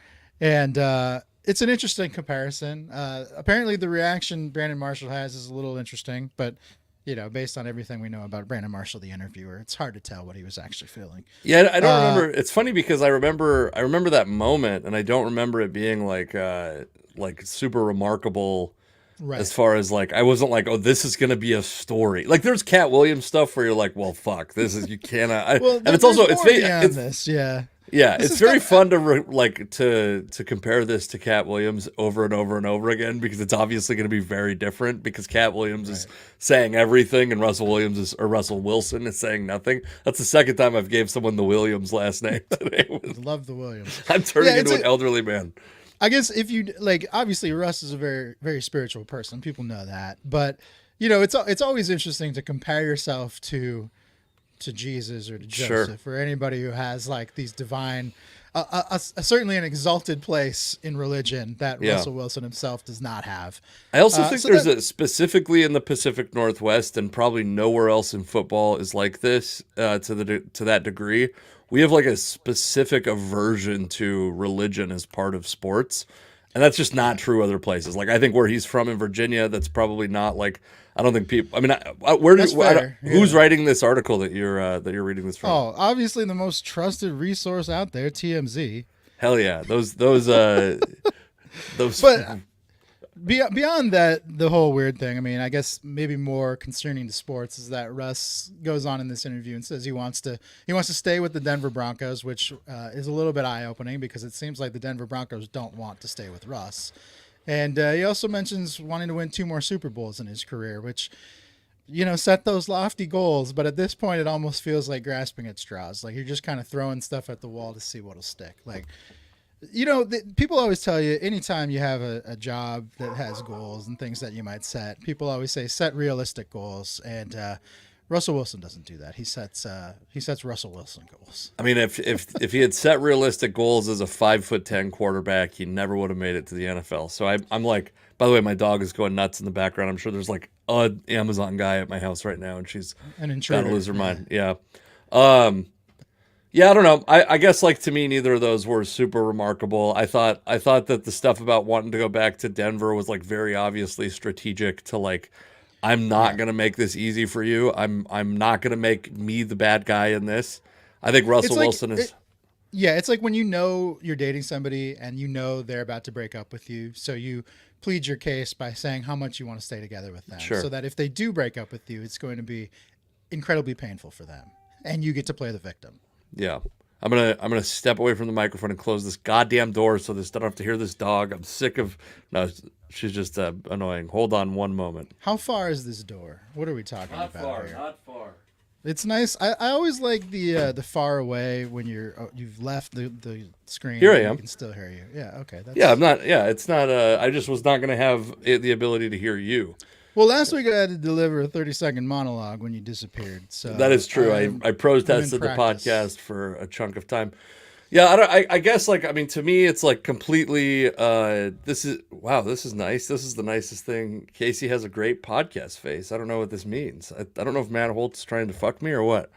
And it's an interesting comparison. Apparently the reaction Brandon Marshall has is a little interesting, but based on everything we know about Brandon Marshall, the interviewer, it's hard to tell what he was actually feeling. Yeah, I don't remember. It's funny because I remember that moment, and I don't remember it being like super remarkable. Right. As far as like, I wasn't like, oh, this is going to be a story. Like there's Cat Williams stuff where you're like, well, fuck, this is, you cannot. Well, and it's also, it's this. Yeah. Yeah. It's very fun to to compare this to Cat Williams over and over and over again, because it's obviously going to be very different, because Cat Williams is saying everything and Russell Wilson is saying nothing. That's the second time I've gave someone the Williams last name today. Love the Williams. I'm turning into an elderly man. I guess if you like, obviously Russ is a very, very spiritual person. People know that, but it's always interesting to compare yourself to Jesus or to Joseph or anybody who has like these divine, certainly an exalted place in religion that Russell Wilson himself does not have. I also think specifically in the Pacific Northwest, and probably nowhere else in football is like this to that degree. We have like a specific aversion to religion as part of sports. And that's just not true other places. Like I think where he's from in Virginia, that's probably not like. I don't think people. I mean, where That's do fair. who's Yeah. writing this article that you're reading this from? Oh, obviously the most trusted resource out there, TMZ. Hell yeah, those. But beyond that, the whole weird thing. I mean, I guess maybe more concerning to sports is that Russ goes on in this interview and says he wants to stay with the Denver Broncos, which is a little bit eye opening because it seems like the Denver Broncos don't want to stay with Russ. And he also mentions wanting to win 2 more Super Bowls in his career, which set those lofty goals. But at this point, it almost feels like grasping at straws. Like you're just kind of throwing stuff at the wall to see what'll stick. Like people always tell you anytime you have a job that has goals and things that you might set, people always say set realistic goals. And Russell Wilson doesn't do that. He sets Russell Wilson goals. I mean, if he had set realistic goals as a 5'10" quarterback, he never would have made it to the NFL. So I'm like, by the way, my dog is going nuts in the background. I'm sure there's like an Amazon guy at my house right now, and she's An intruder. got to lose her mind. Yeah. Yeah, I don't know. I guess like to me, neither of those were super remarkable. I thought that the stuff about wanting to go back to Denver was like very obviously strategic to like, I'm not gonna make this easy for you. I'm not gonna make me the bad guy in this. I think Russell Wilson is. Yeah, it's like when you're dating somebody and they're about to break up with you, so you plead your case by saying how much you want to stay together with them, Sure. so that if they do break up with you, it's going to be incredibly painful for them, and you get to play the victim. Yeah. I'm gonna step away from the microphone and close this goddamn door so this don't have to hear this dog. I'm sick of no. She's just annoying. Hold on one moment. How far is this door? What are we talking about here? Not far. It's nice. I always like the far away when you've left the screen. Here I and am. I can still hear you. Yeah. Okay. Yeah, I'm not. Yeah, it's not. I just was not gonna have the ability to hear you. Well, last week I had to deliver a 30-second monologue when you disappeared. So That is true. I protested the practice. podcast for a chunk of time. Yeah, I don't. I guess like I mean to me it's like completely. This is nice. This is the nicest thing. Casey has a great podcast face. I don't know what this means. I don't know if Matt Holt's trying to fuck me or what.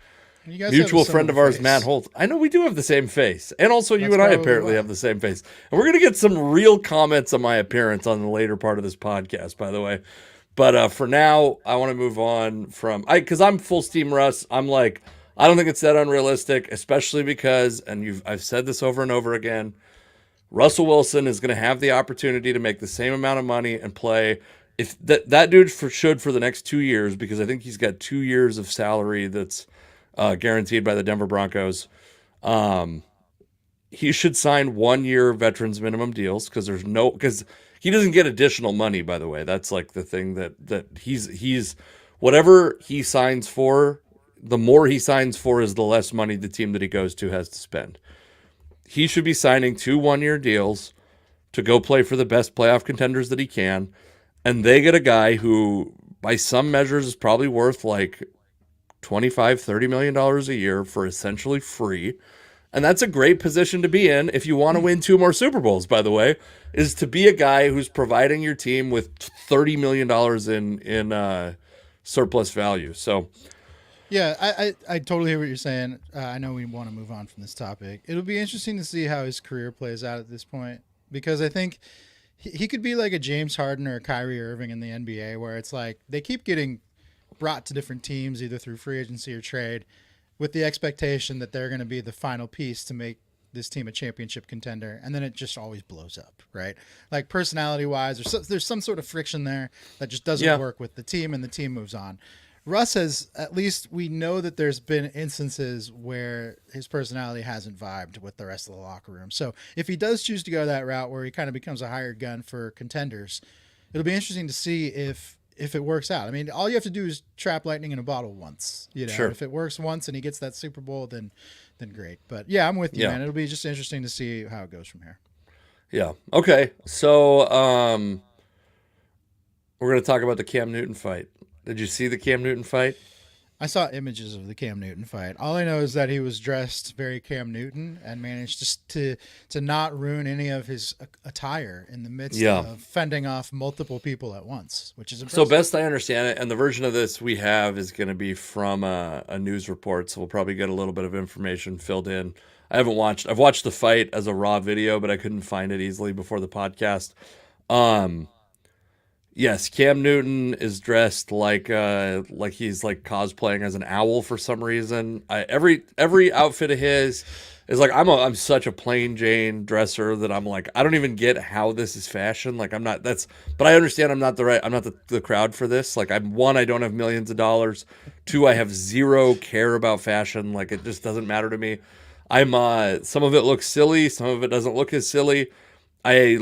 You guys Mutual have a friend of similar ours, face. Matt Holt. I know we do have the same face, and also you That's and I probably apparently why. have the same face. And we're gonna get some real comments on my appearance on the later part of this podcast, by the way. But for now, I want to move on from because I'm full steam Russ. I'm like, I don't think it's that unrealistic, especially because, and I've said this over and over again, Russell Wilson is going to have the opportunity to make the same amount of money and play. If that dude should for the next 2 years, because I think he's got 2 years of salary that's guaranteed by the Denver Broncos. He should sign 1 year veterans minimum deals because he doesn't get additional money. By the way, that's like the thing that he's whatever he signs for. The more he signs for is the less money the team that he goes to has to spend. He should be signing 2 1-year deals to go play for the best playoff contenders that he can. And they get a guy who, by some measures, is probably worth like $25-30 million a year for essentially free. And that's a great position to be in if you want to win 2 more Super Bowls, by the way, is to be a guy who's providing your team with $30 million in surplus value. So, Yeah, I totally hear what you're saying. I know we want to move on from this topic. It'll be interesting to see how his career plays out at this point, because I think he could be like a James Harden or a Kyrie Irving in the NBA, where it's like they keep getting brought to different teams either through free agency or trade with the expectation that they're going to be the final piece to make this team a championship contender, and then it just always blows up, right? Like personality wise, there's some sort of friction there that just doesn't work with the team, and the team moves on. Russ has, at least we know that there's been instances where his personality hasn't vibed with the rest of the locker room. So if he does choose to go that route where he kind of becomes a hired gun for contenders, it'll be interesting to see if it works out. I mean, all you have to do is trap lightning in a bottle once. Sure. If it works once and he gets that Super Bowl, then great. But yeah, I'm with you, man. It'll be just interesting to see how it goes from here. Yeah. Okay. So we're going to talk about the Cam Newton fight. Did you see the Cam Newton fight? I saw images of the Cam Newton fight. All I know is that he was dressed very Cam Newton and managed to not ruin any of his attire in the midst Yeah. of fending off multiple people at once, which is So impressive. best I understand it, and the version of this we have is going to be from a news report, so we'll probably get a little bit of information filled in. I've watched the fight as a raw video, but I couldn't find it easily before the podcast. Um, Yes, Cam Newton is dressed like he's like cosplaying as an owl for some reason. Every outfit of his is like I'm such a plain Jane dresser that I'm like I don't even get how this is fashion. Like I'm not that's but I understand I'm not the crowd for this. Like I don't have millions of dollars. Two, I have zero care about fashion. Like it just doesn't matter to me. I'm some of it looks silly, some of it doesn't look as silly. I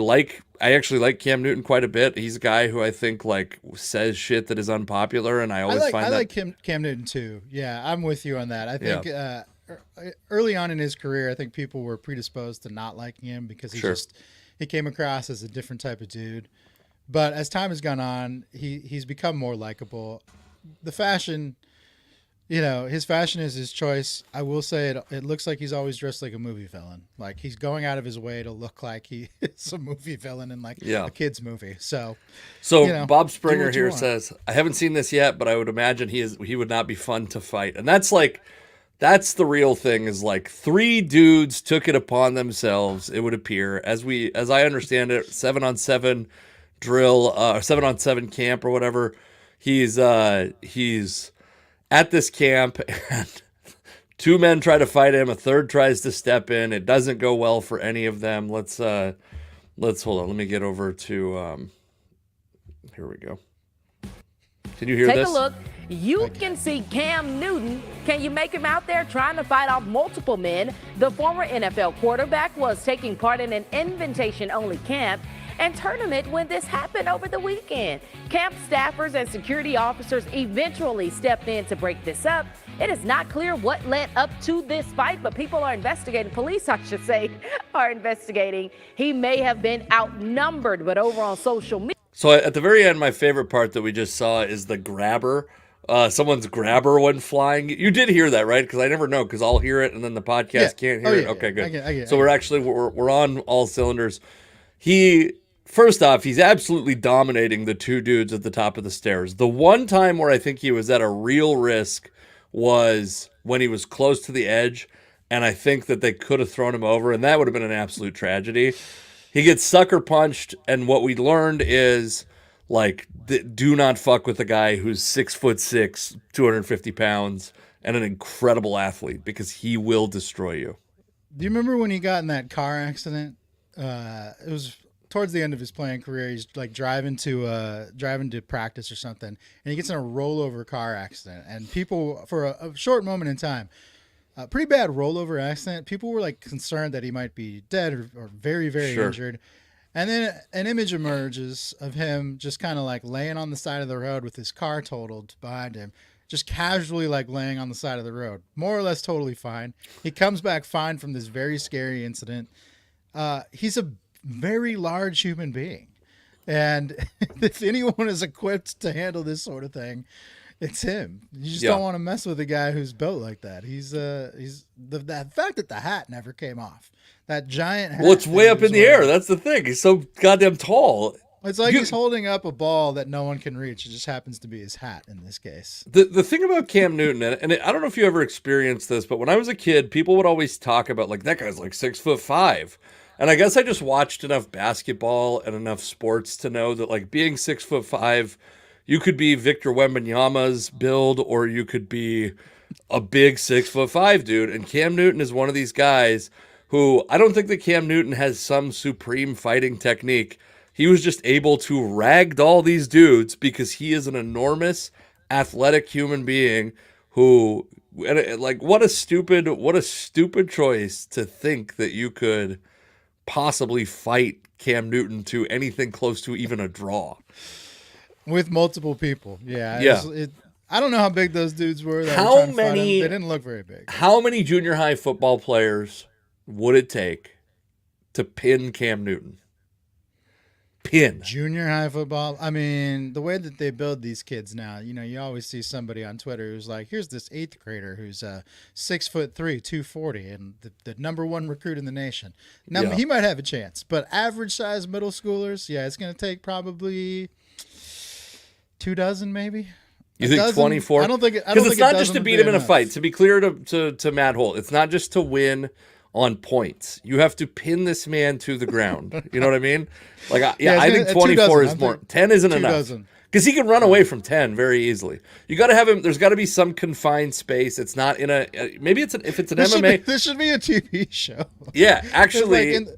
actually like Cam Newton quite a bit. He's a guy who I think like says shit that is unpopular, and I always find I that like Cam Newton too. Yeah, I'm with you on that. I yeah, think early on in his career, I think people were predisposed to not liking him because sure. he came across as a different type of dude. But as time has gone on, he's become more likable. The fashion, his fashion is his choice. I will say it looks like he's always dressed like a movie villain. Like he's going out of his way to look like he is a movie villain in like Yeah. a kid's movie. So, So Bob do Springer what you here want. says, I haven't seen this yet, but I would imagine he would not be fun to fight. And that's the real thing is like three dudes took it upon themselves, it would appear, as I understand it, 7-on-7 drill, 7-on-7 camp or whatever. He's at this camp and two men try to fight him, a third tries to step in. It doesn't go well for any of them. Let's hold on. Let me get over to here we go. Can you hear Take this? a look. You can see Cam Newton. Can you make him out there trying to fight off multiple men? The former NFL quarterback was taking part in an invitation-only camp and tournament when this happened over the weekend. Camp staffers and security officers eventually stepped in to break this up. It is not clear what led up to this fight, but people are investigating. Police, I should say, are investigating. He may have been outnumbered, but over on social media. So at the very end, my favorite part that we just saw is the grabber. Someone's grabber went flying. You did hear that, right? Because I never know, because I'll hear it and then the podcast can't hear it. Okay, good. So we're on all cylinders. First off, he's absolutely dominating the two dudes at the top of the stairs. The one time where I think he was at a real risk was when he was close to the edge, and I think that they could have thrown him over, and that would have been an absolute tragedy. He gets sucker punched, and what we learned is, like, do not fuck with a guy who's 6'6", 250 pounds, and an incredible athlete, because he will destroy you. Do you remember when he got in that car accident? It was towards the end of his playing career. He's like driving to practice or something, and he gets in a rollover car accident. And people, for a short moment in time, a pretty bad rollover accident, people were like concerned that he might be dead or very, very Sure. injured. And then an image emerges of him just kind of like laying on the side of the road with his car totaled behind him, just casually like laying on the side of the road, more or less totally fine. He comes back fine from this very scary incident. He's a very large human being. And if anyone is equipped to handle this sort of thing, it's him. You just don't want to mess with a guy who's built like that. He's the fact that the hat never came off. That giant hat. Well, it's way up in the air. wearing. That's the thing. He's so goddamn tall. It's like he's holding up a ball that no one can reach. It just happens to be his hat in this case. The thing about Cam Newton, I don't know if you ever experienced this, but when I was a kid, people would always talk about, like, that guy's like 6'5". And I guess I just watched enough basketball and enough sports to know that, like, being 6'5", you could be Victor Wembanyama's build, or you could be a big 6'5" dude. And Cam Newton is one of these guys who, I don't think that Cam Newton has some supreme fighting technique. He was just able to ragdoll these dudes because he is an enormous athletic human being who, like, what a stupid choice to think that you could possibly fight Cam Newton to anything close to even a draw. With multiple people. Yeah. Yeah. I don't know how big those dudes were. That How were trying to fight many- him. They didn't look very big. How many junior high football players would it take to pin Cam Newton? pin. Junior high football. I mean, the way that they build these kids now, you always see somebody on Twitter who's like, here's this 8th grader who's 6'3", 240, and the number 1 recruit in the nation. Now, he might have a chance, but average size middle schoolers, it's going to take probably 2 dozen maybe. You think 24? I don't think because it's not just to beat him in a fight. To be clear to Matt Holt, it's not just to win on points. You have to pin this man to the ground. You know what I mean? Like, I think 24 is more. 10 isn't enough. Because he can run away from 10 very easily. You got to have him. There's got to be some confined space. It's not in a. Maybe if it's an MMA. This should be a TV show. Yeah, actually. Like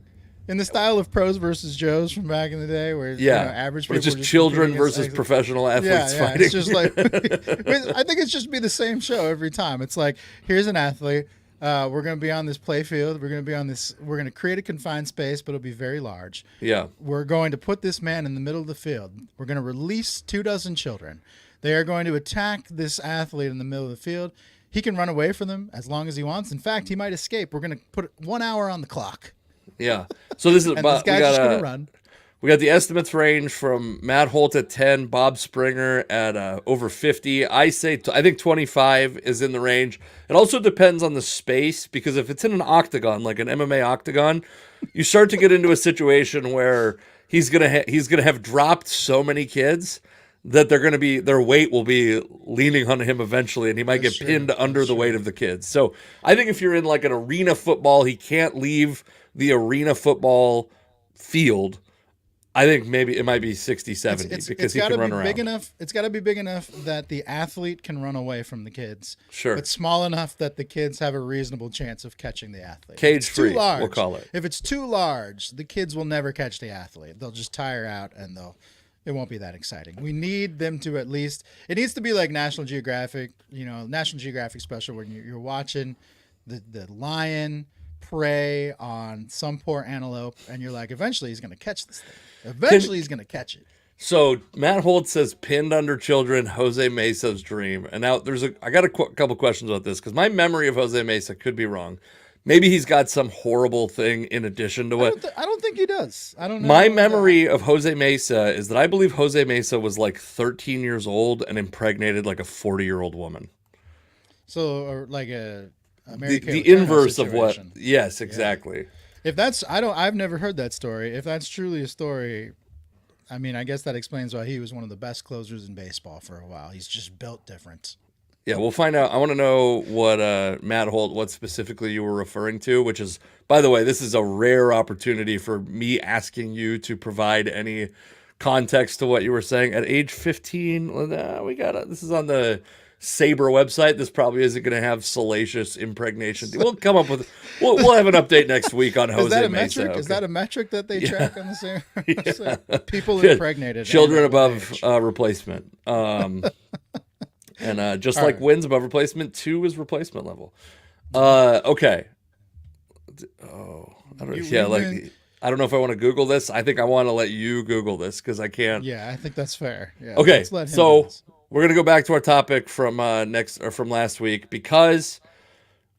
in the style of Pros versus Joes from back in the day, where average people it's just children versus professional athletes fighting. It's just like I think it's just be the same show every time. It's like, here's an athlete. We're going to be on this play field. We're going to be on this. We're going to create a confined space, but it'll be very large. Yeah. We're going to put this man in the middle of the field. We're going to release 2 dozen children. They are going to attack this athlete in the middle of the field. He can run away from them as long as he wants. In fact, he might escape. We're going to put 1 hour on the clock. Yeah. So this is and this guy's just going to run. We got the estimates range from Matt Holt at 10, Bob Springer at over 50. I think 25 is in the range. It also depends on the space, because if it's in an octagon, like an MMA octagon, you start to get into a situation where he's gonna have dropped so many kids that their weight will be leaning on him eventually, and he might get pinned under the weight of the kids. So I think if you're in like an arena football, he can't leave the arena football field. I think maybe it might be 60, 70 because he can run around. It's got to be big enough that the athlete can run away from the kids. Sure. But small enough that the kids have a reasonable chance of catching the athlete. Cage free, we'll call it. If it's too large, the kids will never catch the athlete. They'll just tire out, and it won't be that exciting. We need them to at least. It needs to be like National Geographic, National Geographic special, when you're watching the lion prey on some poor antelope, and you're like, eventually he's going to catch this thing. Eventually he's going to catch it. So Matt Holt says pinned under children, Jose Mesa's dream. And now I got a couple questions about this, because my memory of Jose Mesa could be wrong. Maybe he's got some horrible thing in addition to what. I don't think he does. I don't know. My memory of Jose Mesa is that I believe Jose Mesa was like 13 years old and impregnated like a 40-year-old woman. So, or like the inverse of what? Yes, exactly. Yeah. If that's, I've never heard that story. If that's truly a story, I mean, I guess that explains why he was one of the best closers in baseball for a while. He's just built different. Yeah, we'll find out. I want to know what Matt Holt, what specifically you were referring to, which is, by the way, this is a rare opportunity for me asking you to provide any context to what you were saying. At age 15, this is on the Sabre website. This probably isn't going to have salacious impregnation. We'll come up with. We'll have an update next week on Jose Mesa. Metric? Okay. Is that a metric that they track on the Sabre? People impregnated. Children above replacement. And just like wins above replacement, 2 is replacement level. Okay. Oh, I don't know. I don't know if I want to Google this. I think I want to let you Google this because I can't. Yeah, I think that's fair. Yeah, okay, so we're gonna go back to our topic from last week, because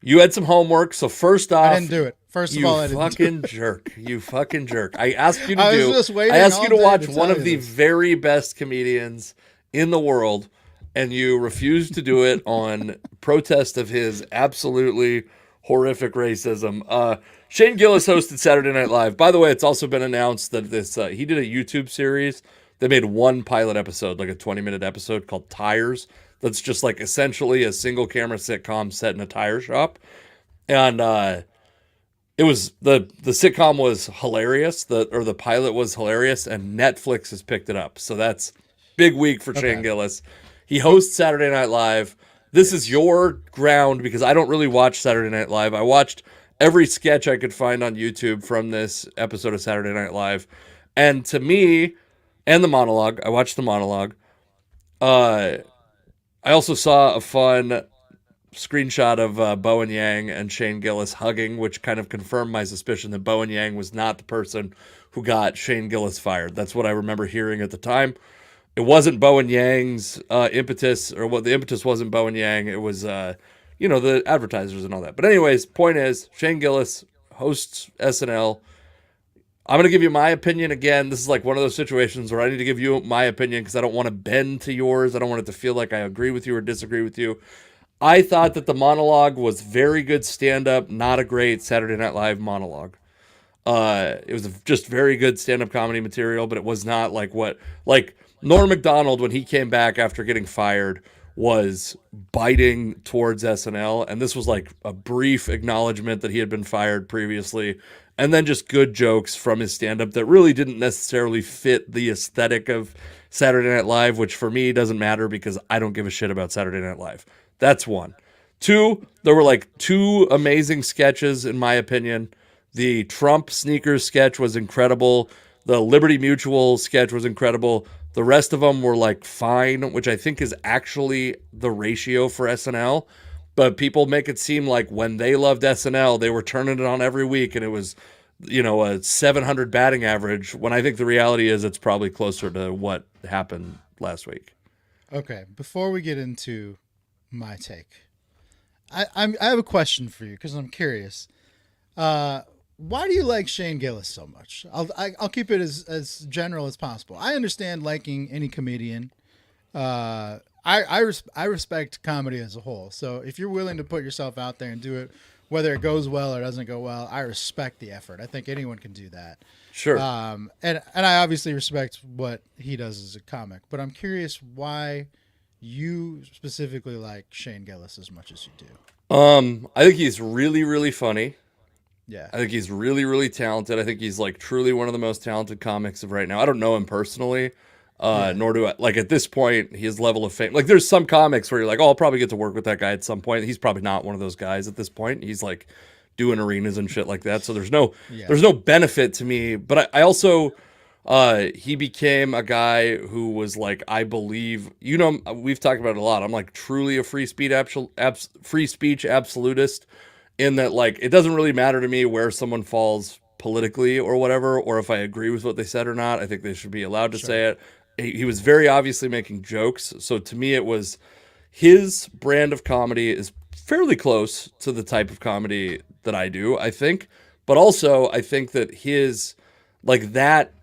you had some homework. So first off, I didn't do it. First of all, I didn't fucking jerk. You fucking jerk. I asked you to I asked you to watch one of the very best comedians in the world, and you refused to do it on protest of his absolutely horrific racism. Shane Gillis hosted Saturday Night Live. By the way, it's also been announced that he did a YouTube series. They made one pilot episode, like a 20-minute episode called Tires. That's just like essentially a single camera sitcom set in a tire shop. And it was the sitcom was hilarious. The pilot was hilarious, and Netflix has picked it up. So that's big week for Shane Gillis. He hosts Saturday Night Live. This is your ground, because I don't really watch Saturday Night Live. I watched every sketch I could find on YouTube from this episode of Saturday Night Live. And to me, and the monologue, I watched the monologue. I also saw a fun screenshot of Bowen Yang and Shane Gillis hugging, which kind of confirmed my suspicion that Bowen Yang was not the person who got Shane Gillis fired. That's what I remember hearing at the time. It wasn't Bowen Yang's impetus, or what the impetus wasn't Bowen Yang. It was, the advertisers and all that. But anyways, point is, Shane Gillis hosts SNL. I'm going to give you my opinion again. This is like one of those situations where I need to give you my opinion because I don't want to bend to yours. I don't want it to feel like I agree with you or disagree with you. I thought that the monologue was very good stand-up, not a great Saturday Night Live monologue. It was just very good stand-up comedy material, but it was not like Norm Macdonald, when he came back after getting fired, was biting towards SNL, and this was like a brief acknowledgement that he had been fired previously, and then just good jokes from his stand-up that really didn't necessarily fit the aesthetic of Saturday Night Live, which for me doesn't matter because I don't give a shit about Saturday Night Live. That's one. Two, there were like two amazing sketches, in my opinion. The Trump sneakers sketch was incredible. The Liberty Mutual sketch was incredible. The rest of them were like fine, which I think is actually the ratio for SNL. But people make it seem like when they loved SNL, they were turning it on every week and it was, a 700 batting average, when I think the reality is it's probably closer to what happened last week. Okay, before we get into my take, I have a question for you because I'm curious. Why do you like Shane Gillis so much? I'll keep it as general as possible. I understand liking any comedian. I respect comedy as a whole. So if you're willing to put yourself out there and do it, whether it goes well or doesn't go well, I respect the effort. I think anyone can do that. Sure. And I obviously respect what he does as a comic, but I'm curious why you specifically like Shane Gillis as much as you do. I think he's really, really funny. Yeah. I think he's really, really talented. I think he's like truly one of the most talented comics of right now. I don't know him personally, nor do I, like at this point, his level of fame. Like there's some comics where you're like, oh, I'll probably get to work with that guy at some point. He's probably not one of those guys at this point. He's like doing arenas and shit like that. So there's no benefit to me. But I also, he became a guy who was like, I believe, we've talked about it a lot. I'm like truly a free speech absolutist. In that, like, it doesn't really matter to me where someone falls politically or whatever, or if I agree with what they said or not. I think they should be allowed to say it. He was very obviously making jokes. So to me, it was his brand of comedy is fairly close to the type of comedy that I do, I think. But also, I think that his, like, that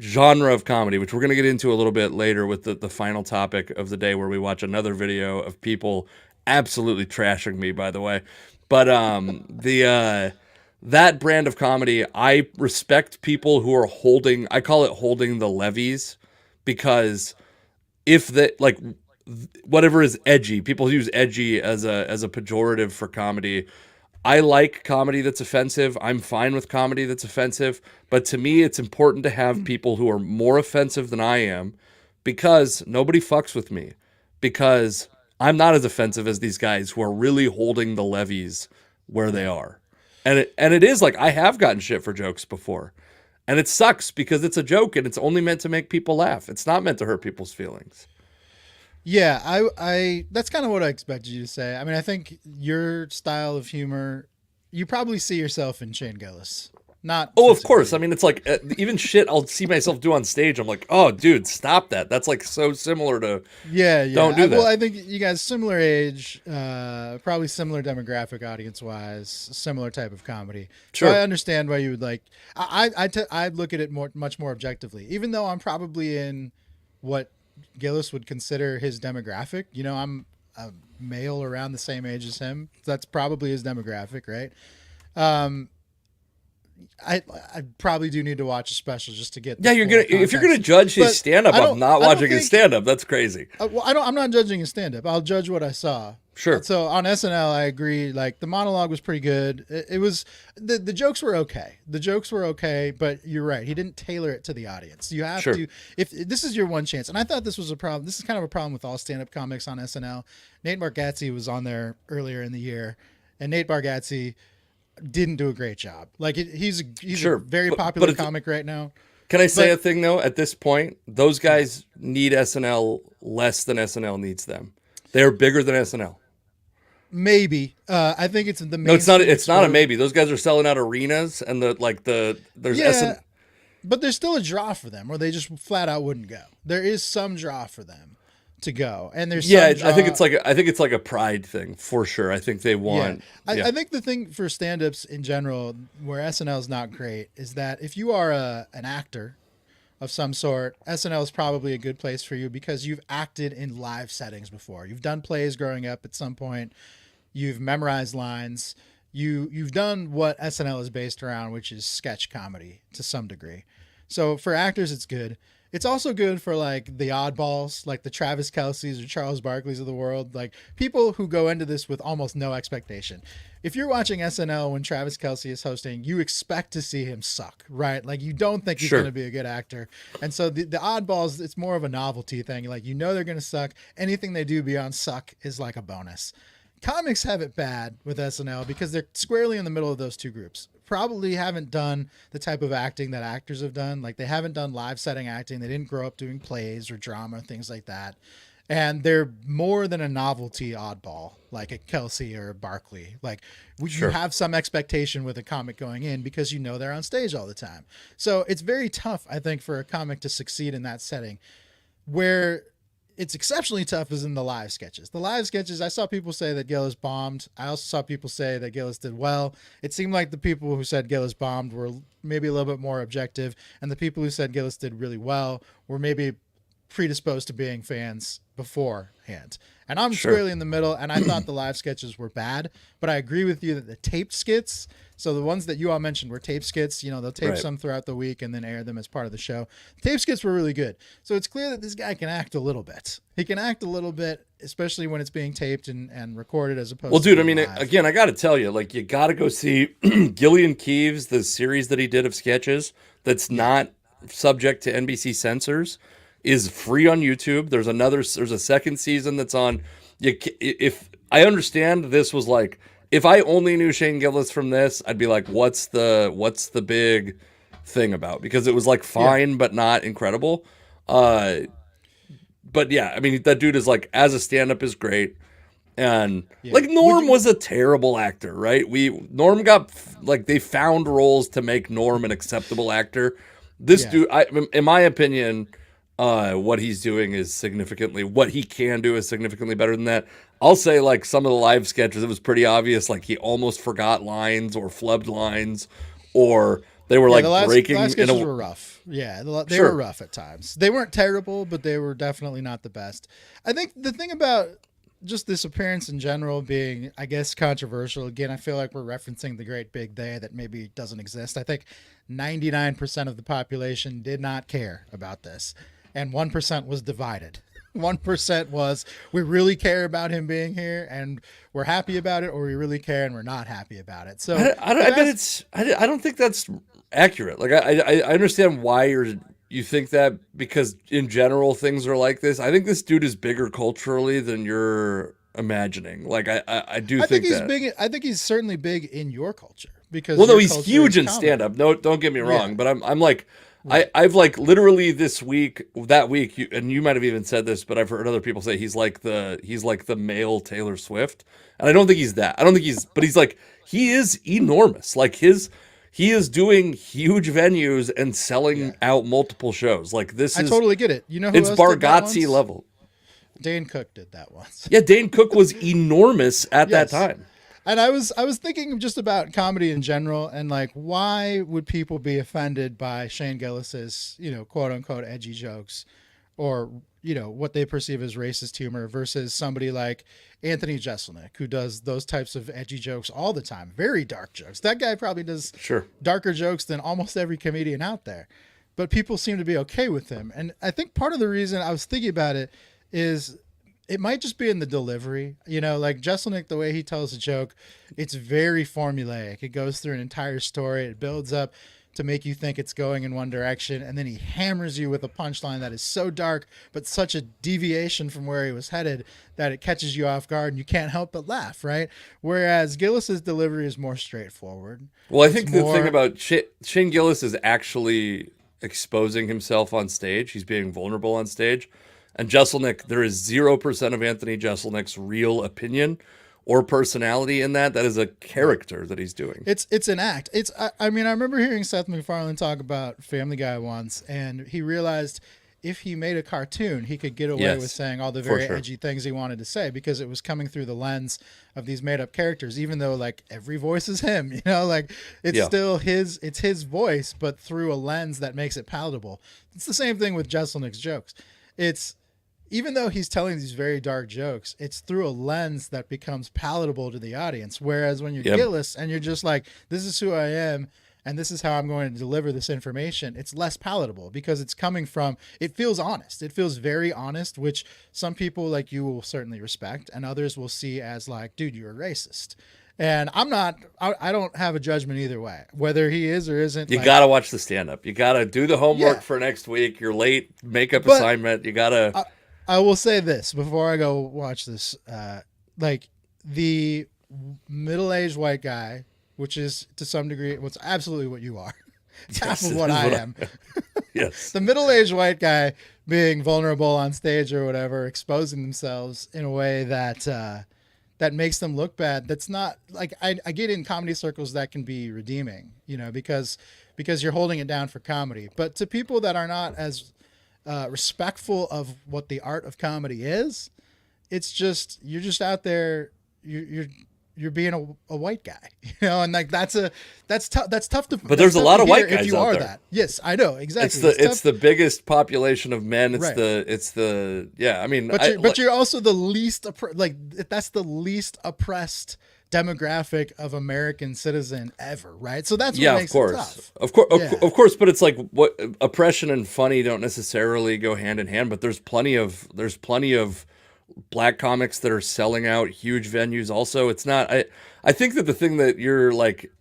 genre of comedy, which we're going to get into a little bit later with the final topic of the day, where we watch another video of people absolutely trashing me, by the way. But that brand of comedy, I respect people who are I call it holding the levees, because if whatever is edgy, people use edgy as a pejorative for comedy. I like comedy that's offensive. I'm fine with comedy that's offensive. But to me, it's important to have people who are more offensive than I am, because nobody fucks with me. Because I'm not as offensive as these guys who are really holding the levees where they are. And it is like, I have gotten shit for jokes before. And it sucks because it's a joke and it's only meant to make people laugh. It's not meant to hurt people's feelings. Yeah, I that's kind of what I expected you to say. I mean, I think your style of humor, you probably see yourself in Shane Gillis. Not of course. I mean, it's like even shit I'll see myself do on stage. I'm like, oh, dude, stop that. That's like so similar to don't do that. Well, I think you guys similar age, probably similar demographic audience wise, similar type of comedy. Sure. So I understand why you would like. I look at it much more objectively, even though I'm probably in what Gillis would consider his demographic. I'm a male around the same age as him. That's probably his demographic, right? I probably do need to watch a special just to get. Yeah, if you're gonna judge his stand up, I'm not watching his stand up. That's crazy. Well, I'm not judging his stand up. I'll judge what I saw. Sure. So on SNL, I agree. Like the monologue was pretty good. It was the jokes were okay. The jokes were okay, but you're right. He didn't tailor it to the audience. You have to. If this is your one chance, and I thought this was a problem. This is kind of a problem with all stand up comics on SNL. Nate Bargatze was on there earlier in the year, and Nate Bargatze didn't do a great job. Like he's a very popular comic right now. Can I say a thing though? At this point, those guys need SNL less than SNL needs them. They're bigger than SNL. Maybe. I think it's the main. No, it's not. It's not a maybe. Those guys are selling out arenas, and but there's still a draw for them, or they just flat out wouldn't go. There is some draw for them. to go. And there's Yeah, some I think it's like a pride thing for sure. I think they want. I think the thing for stand-ups in general, where SNL is not great, is that if you are an actor of some sort, SNL is probably a good place for you because you've acted in live settings before. You've done plays growing up at some point. You've memorized lines. You've done what SNL is based around, which is sketch comedy to some degree. So for actors, it's good. It's also good for like the oddballs, like the Travis Kelce's or Charles Barkley's of the world, like people who go into this with almost no expectation. If you're watching SNL when Travis Kelce is hosting, you expect to see him suck, right? Like you don't think he's going to be a good actor. And so the oddballs, it's more of a novelty thing. Like, you know, they're going to suck. Anything they do beyond suck is like a bonus. Comics have it bad with SNL because they're squarely in the middle of those two groups. Probably haven't done the type of acting that actors have done. Like, they haven't done live setting acting. They didn't grow up doing plays or drama, things like that. And they're more than a novelty oddball, like a Kelsey or a Barkley. Like, you have some expectation with a comic going in because you know they're on stage all the time. So it's very tough, I think, for a comic to succeed in that setting. Where it's exceptionally tough is in the live sketches. The live sketches, I saw people say that Gillis bombed. I also saw people say that Gillis did well. It seemed like the people who said Gillis bombed were maybe a little bit more objective, and the people who said Gillis did really well were maybe predisposed to being fans beforehand. And I'm squarely in the middle, and I thought the live sketches were bad, but I agree with you that the taped skits, so the ones that you all mentioned were tape skits, you know, they'll tape some throughout the week and then air them as part of the show. Tape skits were really good. So it's clear that this guy can act a little bit. He can act a little bit, especially when it's being taped and recorded as opposed to dude, I mean, live. again, I got to tell you, like, you got to go see Gillian Keeves, the series that he did of sketches that's not subject to NBC censors, is free on YouTube. There's a second season that's on. If I understand, this was like, if I only knew Shane Gillis from this, I'd be like, what's the big thing about? Because it was like fine, but not incredible. But yeah, I mean, that dude is like, as a stand-up is great. And like Norm was a terrible actor, right? Norm got like, they found roles to make Norm an acceptable actor. This dude, in my opinion, what he's doing is what he can do is significantly better than that. I'll say, like, some of the live sketches, it was pretty obvious, like, he almost forgot lines or flubbed lines, or they were like breaking. The live sketches were rough. Yeah, they were rough at times. They weren't terrible, but they were definitely not the best. I think the thing about just this appearance in general being, I guess, controversial, again, I feel like we're referencing the great big they that maybe doesn't exist. I think 99% of the population did not care about this. And 1% was divided. 1% was, we really care about him being here and we're happy about it, or we really care and we're not happy about it. So I don't think that's accurate. Like, I understand why you think that, because in general things are like this. I think this dude is bigger culturally than you're imagining. Like, I think he's big. I think he's certainly big in your culture because he's huge in stand up. No, don't get me wrong, but I'm like, right. I've like literally that week, you might have even said this, but I've heard other people say he's like the male Taylor Swift, and I don't think he's that. But he's like, he is enormous. Like, he is doing huge venues and selling out multiple shows. Like, I totally get it. You know, it's Bargatze level. Dane Cook did that once. Yeah, Dane Cook was enormous at that time. And I was thinking just about comedy in general, and like, why would people be offended by Shane Gillis's, you know, quote unquote edgy jokes, or, you know, what they perceive as racist humor, versus somebody like Anthony Jeselnik, who does those types of edgy jokes all the time, very dark jokes. That guy probably does darker jokes than almost every comedian out there, but people seem to be okay with him. And I think part of the reason I was thinking about it is, it might just be in the delivery, you know, like Jeselnik, the way he tells a joke, it's very formulaic. It goes through an entire story. It builds up to make you think it's going in one direction. And then he hammers you with a punchline that is so dark, but such a deviation from where he was headed that it catches you off guard and you can't help but laugh. Right. Whereas Gillis's delivery is more straightforward. Well, I think the thing about Shane Gillis is actually exposing himself on stage. He's being vulnerable on stage. And Jeselnik, there is 0% of Anthony Jeselnik's real opinion or personality in that. That is a character that he's doing. It's an act. I mean, I remember hearing Seth MacFarlane talk about Family Guy once, and he realized if he made a cartoon, he could get away Yes, with saying all the for very sure. edgy things he wanted to say because it was coming through the lens of these made up characters, even though like every voice is him, like it's Yeah. still it's his voice, but through a lens that makes it palatable. It's the same thing with Jesselnick's jokes. It's, even though he's telling these very dark jokes, it's through a lens that becomes palatable to the audience. Whereas when you're Yep. Gillis and you're just like, this is who I am and this is how I'm going to deliver this information, it's less palatable because it's coming from, it feels honest. It feels very honest, which some people like you will certainly respect and others will see as like, dude, you're a racist. And I don't have a judgment either way, whether he is or isn't. You like, gotta watch the stand-up. You gotta do the homework Yeah. for next week. You're late. Makeup But assignment. You gotta. I will say this before I go watch this. Like the middle-aged white guy, which is to some degree, what's absolutely what you are. It's half Yes, of it what is I what am. Yes. The middle-aged white guy being vulnerable on stage or whatever, exposing themselves in a way that that makes them look bad. That's not like, I get in comedy circles that can be redeeming, because you're holding it down for comedy. But to people that are not as respectful of what the art of comedy is, it's just, you're just out there, you're being a white guy, and like that's tough to. But there's a lot of white guys if you out are there. that. Yes, I know exactly. It's the biggest population of men. Right. I mean, but you're also the least that's the least oppressed demographic of American citizen ever, right? So that's what makes of course, it tough. of course. But it's like what oppression and funny don't necessarily go hand in hand. But there's plenty of black comics that are selling out huge venues. Also, it's not. I think that the thing that you're like,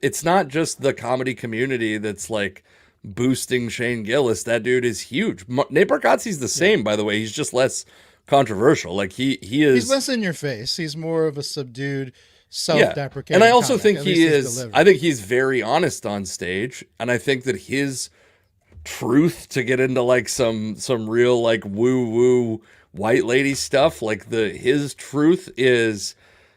it's not just the comedy community that's like boosting Shane Gillis. That dude is huge. Nate Bargatze's the same, by the way. He's just less controversial. Like he is. He's less in your face. He's more of a subdued, self-deprecating. And I also comic. think At he least his is. delivery. I think he's very honest on stage, and I think that his truth, to get into like some real like woo woo white lady stuff, like his truth is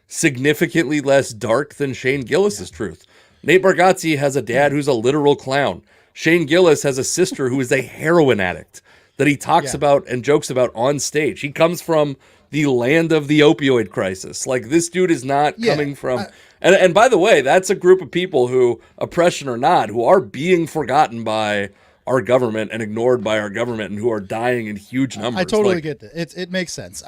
significantly less dark than Shane Gillis's truth. Nate Bargatze has a dad who's a literal clown. Shane Gillis has a sister who is a heroin addict that he talks about and jokes about on stage. He comes from the land of the opioid crisis. Like, this dude is not coming from. And by the way, that's a group of people who, oppression or not, who are being forgotten by our government and ignored by our government, and who are dying in huge numbers. I totally get that. It makes sense.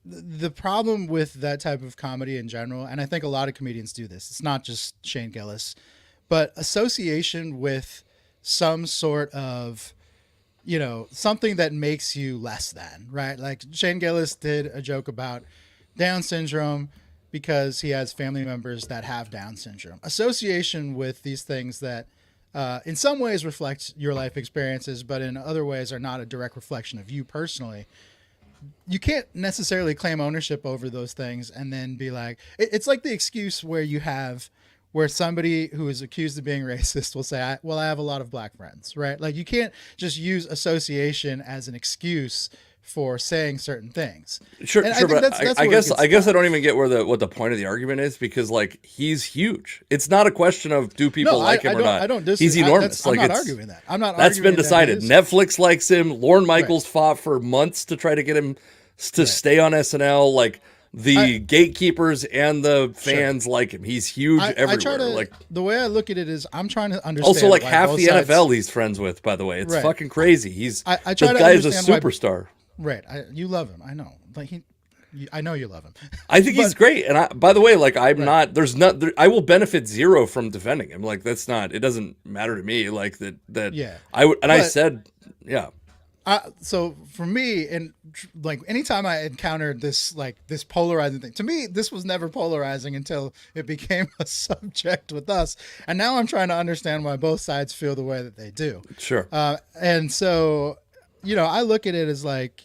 The problem with that type of comedy in general, and I think a lot of comedians do this, it's not just Shane Gillis, but association with some sort of, something that makes you less than, right? Like Shane Gillis did a joke about Down syndrome because he has family members that have Down syndrome. Association with these things that in some ways reflect your life experiences, but in other ways are not a direct reflection of you personally. You can't necessarily claim ownership over those things and then be like, it's like the excuse where somebody who is accused of being racist will say, I have a lot of black friends, right? Like, you can't just use association as an excuse for saying certain things. Sure, And but that's I where it guess gets I don't even get what the point of the argument is, because like, he's huge. It's not a question of do people like him or not. I don't disagree. He's enormous. I'm not arguing that. I'm not. That's been arguing decided. that Netflix likes him. Lorne Michaels fought for months to try to get him to stay on SNL. Like, the gatekeepers and the fans like him. He's huge everywhere. The way I look at it is, I'm trying to understand. Also, like, why half both the sides, NFL he's friends with, by the way. It's Right. fucking crazy. He's I the try to guy's a understand why- superstar. Right. You love him. I know. Like I know you love him. I think he's great. And by the way, like, I'm not. There's not. I will benefit zero from defending him. Like, that's not. It doesn't matter to me. Like that. Yeah. I would. And I But- said, yeah. So for me, and like anytime I encountered this polarizing thing, to me, this was never polarizing until it became a subject with us. And now I'm trying to understand why both sides feel the way that they do. Sure. And so, I look at it as like,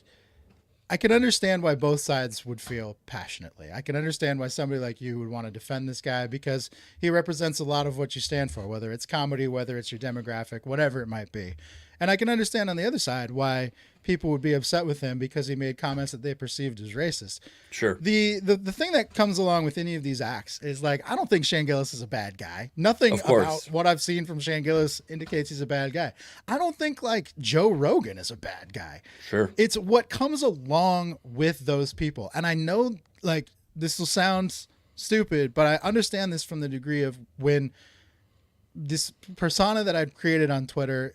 I can understand why both sides would feel passionately. I can understand why somebody like you would want to defend this guy, because he represents a lot of what you stand for, whether it's comedy, whether it's your demographic, whatever it might be. And I can understand on the other side why people would be upset with him because he made comments that they perceived as racist. Sure. The thing that comes along with any of these acts is like, I don't think Shane Gillis is a bad guy. Nothing about what I've seen from Shane Gillis indicates he's a bad guy. I don't think like Joe Rogan is a bad guy. Sure. It's what comes along with those people. And I know like this will sound stupid, but I understand this from the degree of when this persona that I've created on Twitter,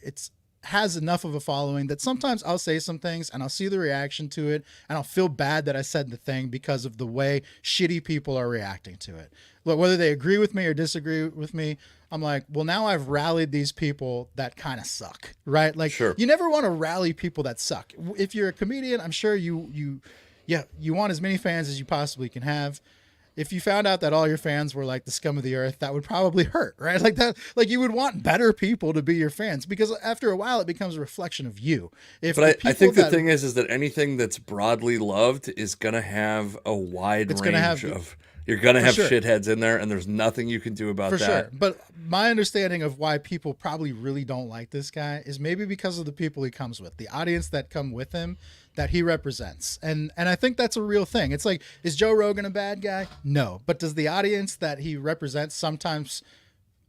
has enough of a following that sometimes I'll say some things and I'll see the reaction to it and I'll feel bad that I said the thing because of the way shitty people are reacting to it. Look, whether they agree with me or disagree with me, I'm like, well, now I've rallied these people that kind of suck, right? Like, sure. You never want to rally people that suck. If you're a comedian, I'm sure you want as many fans as you possibly can have. If you found out that all your fans were like the scum of the earth, that would probably hurt, right? Like that, like you would want better people to be your fans because after a while it becomes a reflection of you. But I think the thing is that anything that's broadly loved is going to have a wide range of, you're going to have shitheads in there and there's nothing you can do about that. For sure. But my understanding of why people probably really don't like this guy is maybe because of the people he comes with, the audience that come with him, that he represents. And I think that's a real thing. It's like, is Joe Rogan a bad guy? No. But does the audience that he represents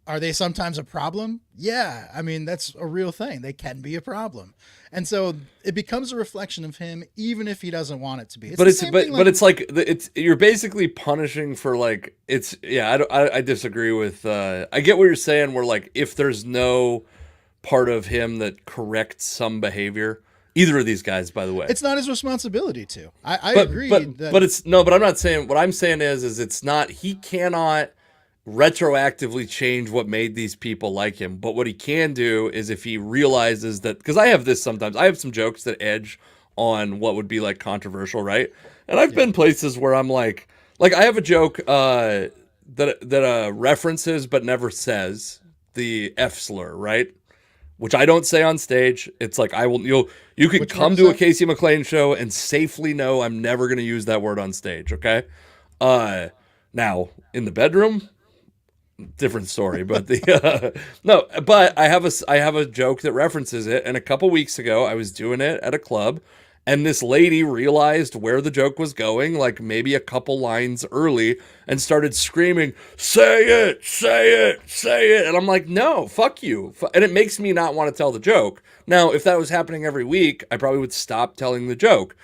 are they sometimes a problem? Yeah. I mean, that's a real thing. They can be a problem. And so it becomes a reflection of him, even if he doesn't want it to be. You're basically punishing for like, I disagree with, I get what you're saying where like, if there's no part of him that corrects some behavior, either of these guys, by the way, it's not his responsibility to. I agree. But I'm not saying, what I'm saying is it's not, he cannot retroactively change what made these people like him. But what he can do is if he realizes that, because I have this sometimes, I have some jokes that edge on what would be like controversial, right? And I've been places where I'm like I have a joke that references but never says the F slur, right? Which I don't say on stage. It's like you can come to a Casey McLean show and safely know I'm never going to use that word on stage, okay? Now, in the bedroom, different story, but but I have a joke that references it, and a couple weeks ago I was doing it at a club, and this lady realized where the joke was going, like maybe a couple lines early, and started screaming, "Say it, say it, say it." And I'm like, no, fuck you. And it makes me not want to tell the joke. Now, if that was happening every week, I probably would stop telling the joke.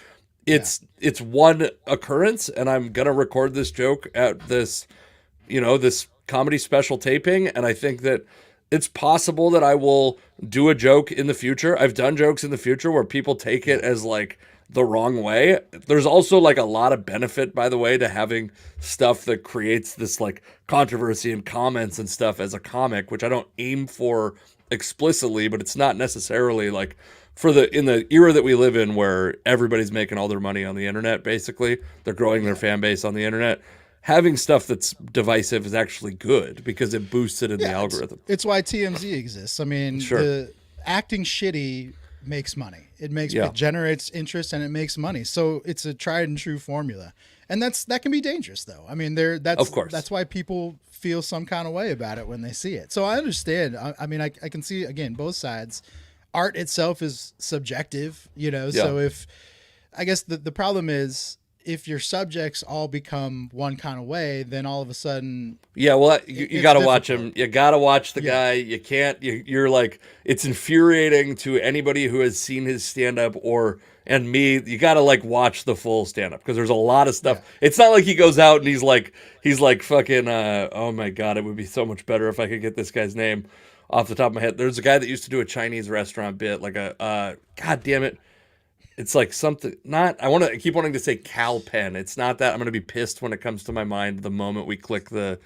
It's one occurrence, and I'm going to record this joke at this comedy special taping. And I think that it's possible that I will do a joke in the future. I've done jokes in the future where people take it as like the wrong way. There's also like a lot of benefit, by the way, to having stuff that creates this like controversy and comments and stuff as a comic, which I don't aim for explicitly, but it's not necessarily like in the era that we live in where everybody's making all their money on the internet, basically. They're growing their fan base on the internet. Having stuff that's divisive is actually good because it boosts it in the algorithm. It's why TMZ exists. I mean, the acting shitty makes money. It generates interest and it makes money. So it's a tried and true formula. And that can be dangerous though. I mean, of course. That's why people feel some kind of way about it when they see it. So I understand. I mean, I can see again both sides. Art itself is subjective, so if I guess the problem is if your subjects all become one kind of way, then all of a sudden, you got to watch him. You got to watch the guy. You can't. You're like, it's infuriating to anybody who has seen his stand up and me. You got to like watch the full stand up because there's a lot of stuff. Yeah. It's not like he goes out and he's like fucking. Oh my god, it would be so much better if I could get this guy's name off the top of my head. There's a guy that used to do a Chinese restaurant bit, like god damn it. It's like something, I keep wanting to say Cal Pen. It's not that. I'm going to be pissed when it comes to my mind the moment we click the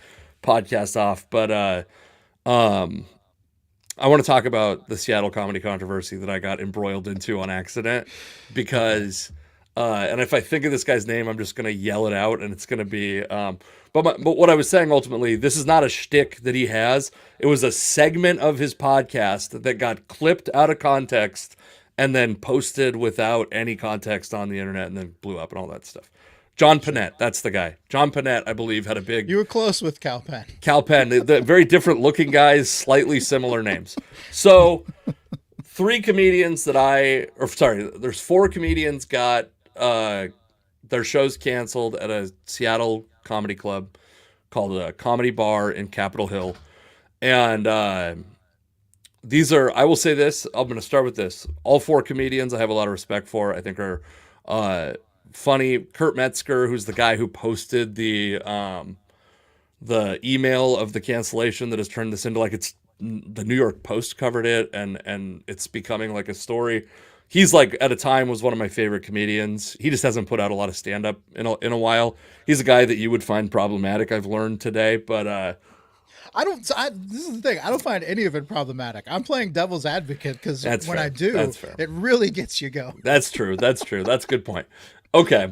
podcast off. But I want to talk about the Seattle comedy controversy that I got embroiled into on accident because, and if I think of this guy's name, I'm just going to yell it out and it's going to be, but what I was saying ultimately, this is not a shtick that he has. It was a segment of his podcast that got clipped out of context and then posted without any context on the internet and then blew up and all that stuff. John Panette, that's the guy. John Panette, I believe, had a big... You were close with Cal Penn. Cal Penn, the very different looking guys, slightly similar names. So 3 comedians there's 4 comedians got their shows canceled at a Seattle comedy club called a Comedy Bar in Capitol Hill. And these are, I will say this, I'm going to start with this. All 4 comedians I have a lot of respect for. I think are funny. Kurt Metzger, who's the guy who posted the email of the cancellation that has turned this into like it's the New York Post covered it and it's becoming like a story. He's like at a time was one of my favorite comedians. He just hasn't put out a lot of stand up in a while. He's a guy that you would find problematic, I've learned today, but this is the thing. I don't find any of it problematic. I'm playing devil's advocate because when I do, it really gets you going. That's true. That's a good point. Okay.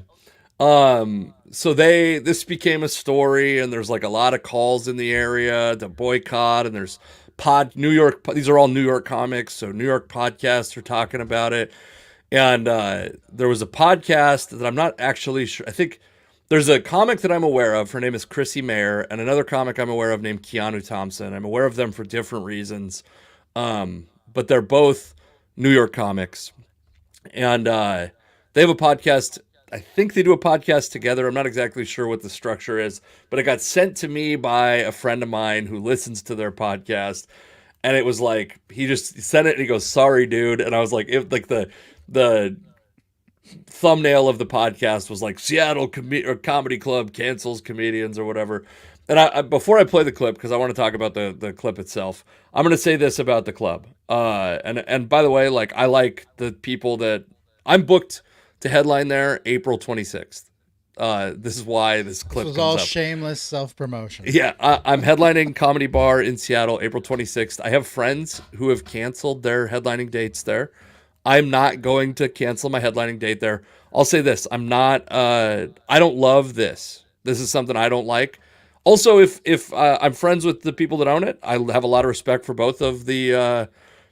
So this became a story and there's like a lot of calls in the area to boycott and there's these are all New York comics. So New York podcasts are talking about it. And, there was a podcast that I'm not actually sure. I think there's a comic that I'm aware of. Her name is Chrissy Mayer and another comic I'm aware of named Keanu Thompson. I'm aware of them for different reasons. But they're both New York comics and, they have a podcast. I think they do a podcast together. I'm not exactly sure what the structure is, but it got sent to me by a friend of mine who listens to their podcast. And it was like, he just sent it and he goes, "Sorry, dude." And I was like, the thumbnail of the podcast was like Seattle Comedy Club cancels comedians or whatever. And I before I play the clip, because I want to talk about the clip itself, I'm going to say this about the club. And by the way, like I like the people that I'm booked to headline there April 26th. This is why this clip was comes all up. Shameless self-promotion. Yeah, I'm headlining Comedy Bar in Seattle April 26th. I have friends who have canceled their headlining dates there. I'm not going to cancel my headlining date there. I'll say this. I don't love this. This is something I don't like. Also, if I'm friends with the people that own it, I have a lot of respect for both of the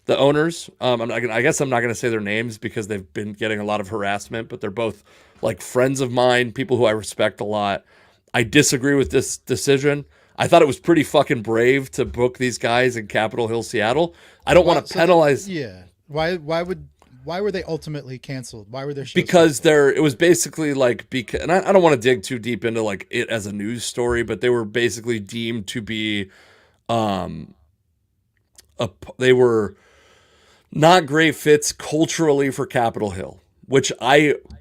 owners. I guess I'm not going to say their names because they've been getting a lot of harassment, but they're both like friends of mine, people who I respect a lot. I disagree with this decision. I thought it was pretty fucking brave to book these guys in Capitol Hill, Seattle. I don't want to penalize. Yeah. Why were they ultimately canceled? Why were their shows Because it was basically like, and I don't want to dig too deep into like it as a news story, but they were basically deemed to be, they were not great fits culturally for Capitol Hill, which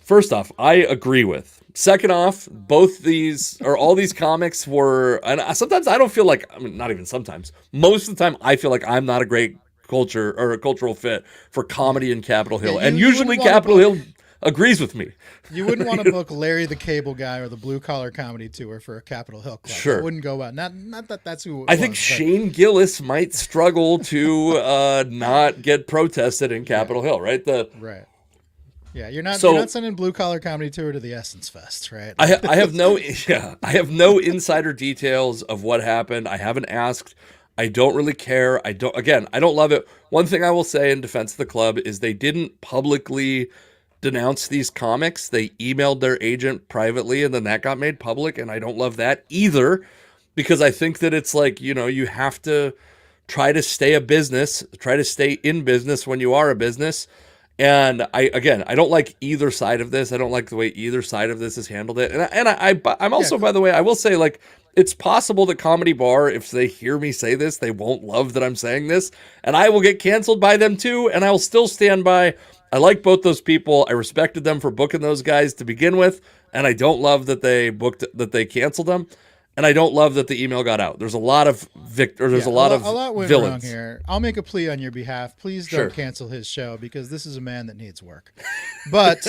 first off, I agree with. Second off, all these comics were, and sometimes I don't feel like, I mean, not even sometimes, most of the time I feel like I'm not a great culture or a cultural fit for comedy in Capitol Hill. And usually Capitol Hill agrees with me. You wouldn't want to book Larry the Cable Guy or the Blue Collar Comedy Tour for a Capitol Hill club. Sure. It wouldn't go well. Not that that's who I think Shane Gillis might struggle to not get protested in Capitol Hill, right? Right. Yeah, you're not sending Blue Collar Comedy Tour to the Essence Fest, right? I have no insider details of what happened. I haven't asked. I don't really care. I don't love it. One thing I will say in defense of the club is they didn't publicly denounce these comics. They emailed their agent privately and then that got made public. And I don't love that either because I think that it's like, you have to try to stay in business when you are a business. And I don't like either side of this. I don't like the way either side of this has handled it. And I'm also, by the way, I will say like, it's possible that Comedy Bar, if they hear me say this, they won't love that I'm saying this, and I will get canceled by them too. And I will still stand by. I like both those people. I respected them for booking those guys to begin with, and I don't love that they canceled them. And I don't love that the email got out. There's a lot of a lot went villains wrong here. I'll make a plea on your behalf. Please don't cancel his show because this is a man that needs work. But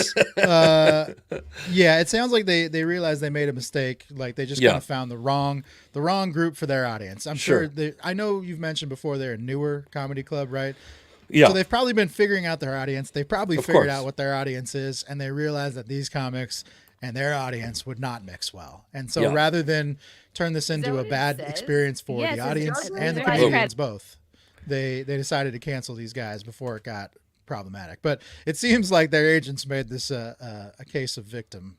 it sounds like they realized they made a mistake. Like they just kind of found the wrong group for their audience. I'm sure. I know you've mentioned before they're a newer comedy club, right? Yeah. So they've probably been figuring out their audience. They probably figured out what their audience is, and they realized that these comics and their audience would not mix well. And so rather than turn this into a bad experience for the audience and the comedians both, they decided to cancel these guys before it got problematic. But it seems like their agents made this a case of victim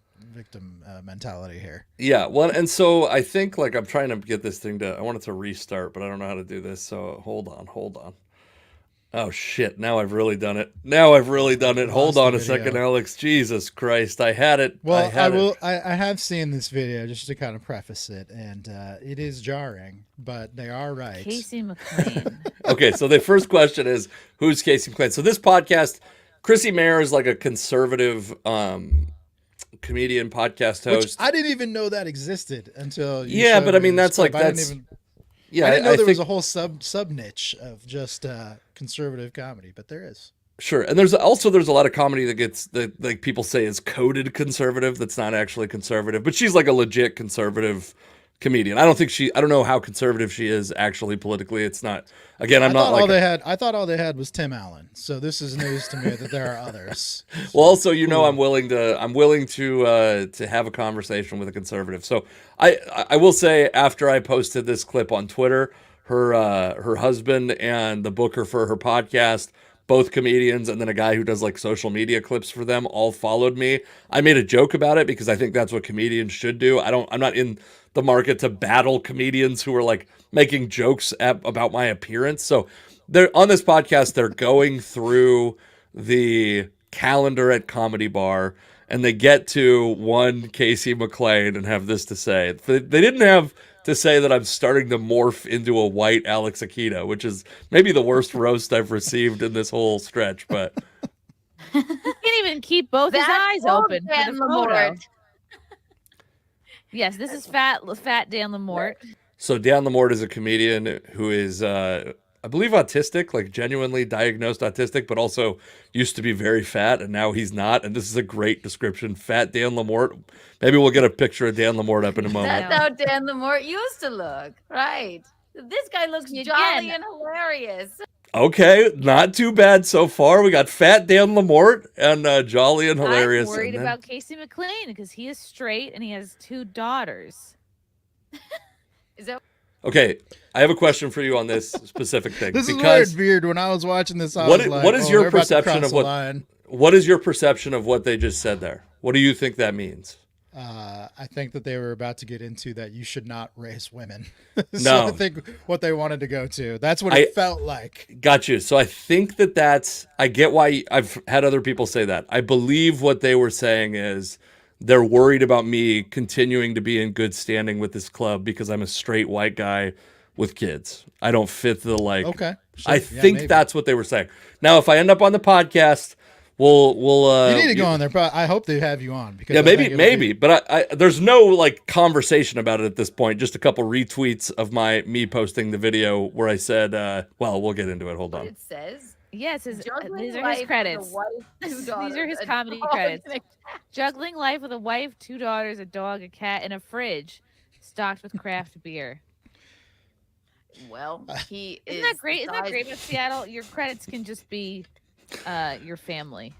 mentality here. Yeah, well, and so I think like I'm trying to get this thing I want it to restart, but I don't know how to do this. So hold on. Oh shit! Now I've really done it. Now I've really done it. Hold Lost on the a second, video. Alex. Jesus Christ! I had it. Well, I had will. it. I have seen this video just to kind of preface it, and it is jarring, but they are right. Casey McLean. Okay, so the first question is, who's Casey McLean? So this podcast, Chrissy Mayer is like a conservative comedian podcast Which host. I didn't even know that existed until you Yeah, showed but I me mean, this that's like clip. I didn't that's even. yeah. I didn't know there was think- a whole sub niche of just conservative comedy, but there is. Sure, and there's a lot of comedy that like people say is coded conservative. That's not actually conservative, but she's like a legit conservative comedian. I don't know how conservative she is actually politically. It's not. Again, I'm not like. I thought all they had was Tim Allen. So this is news to me that there are others. Well, also, I'm willing to have a conversation with a conservative. So I will say, after I posted this clip on Twitter, her husband and the booker for her podcast, both comedians, and then a guy who does like social media clips for them, all followed me. I made a joke about it because I think that's what comedians should do. I'm not in the market to battle comedians who are like making jokes about my appearance. So they're on this podcast, they're going through the calendar at Comedy Bar, and they get to one Casey McLean and have this to say. They didn't have to say that I'm starting to morph into a white Alex Akita, which is maybe the worst roast I've received in this whole stretch. But He can't even keep both his eyes open for the photo. Yes, this is fat Dan Lamort. so Dan Lamort is a comedian who is, I believe, autistic, like genuinely diagnosed autistic, but also used to be very fat, and now he's not. And this is a great description. Fat Dan Lamort. Maybe we'll get a picture of Dan Lamort up in a moment. That's how Dan Lamort used to look, right? This guy looks jolly and hilarious. Okay, not too bad so far. We got Fat Dan Lamort and jolly and hilarious. I'm worried and then- about Casey McLean because he is straight and he has 2 daughters. Is that Okay, I have a question for you on this specific thing. This is weird, Beard. When I was watching this, I What was i- like, what is oh, your they're about to perception cross of the what- line. What is your perception of what they just said there? What do you think that means? I think that they were about to get into that you should not raise women. No. I think what they wanted to go to. That's what I- it felt like. Got you. So I think that's. I get why I've had other people say that. I believe what they were saying is they're worried about me continuing to be in good standing with this club because I'm a straight white guy with kids. I don't fit the like. Okay. Sure. I Yeah, think maybe. that's what they were saying. Now, if I end up on the podcast, we'll. You need to go on there, but I hope they have you on because Yeah, I think maybe, it'll maybe, be- but I there's no like conversation about it at this point. Just a couple retweets of me posting the video where I said, well, we'll get into it. Hold what on. it says? Yes, Juggling these are life his with credits. a wife, two These daughters, are his a comedy dog, credits. and a- Juggling life with a wife, 2 daughters, a dog, a cat, and a fridge stocked with craft beer. Well, he is. Isn't that great? Isn't that size- great about Seattle? Your credits can just be your family.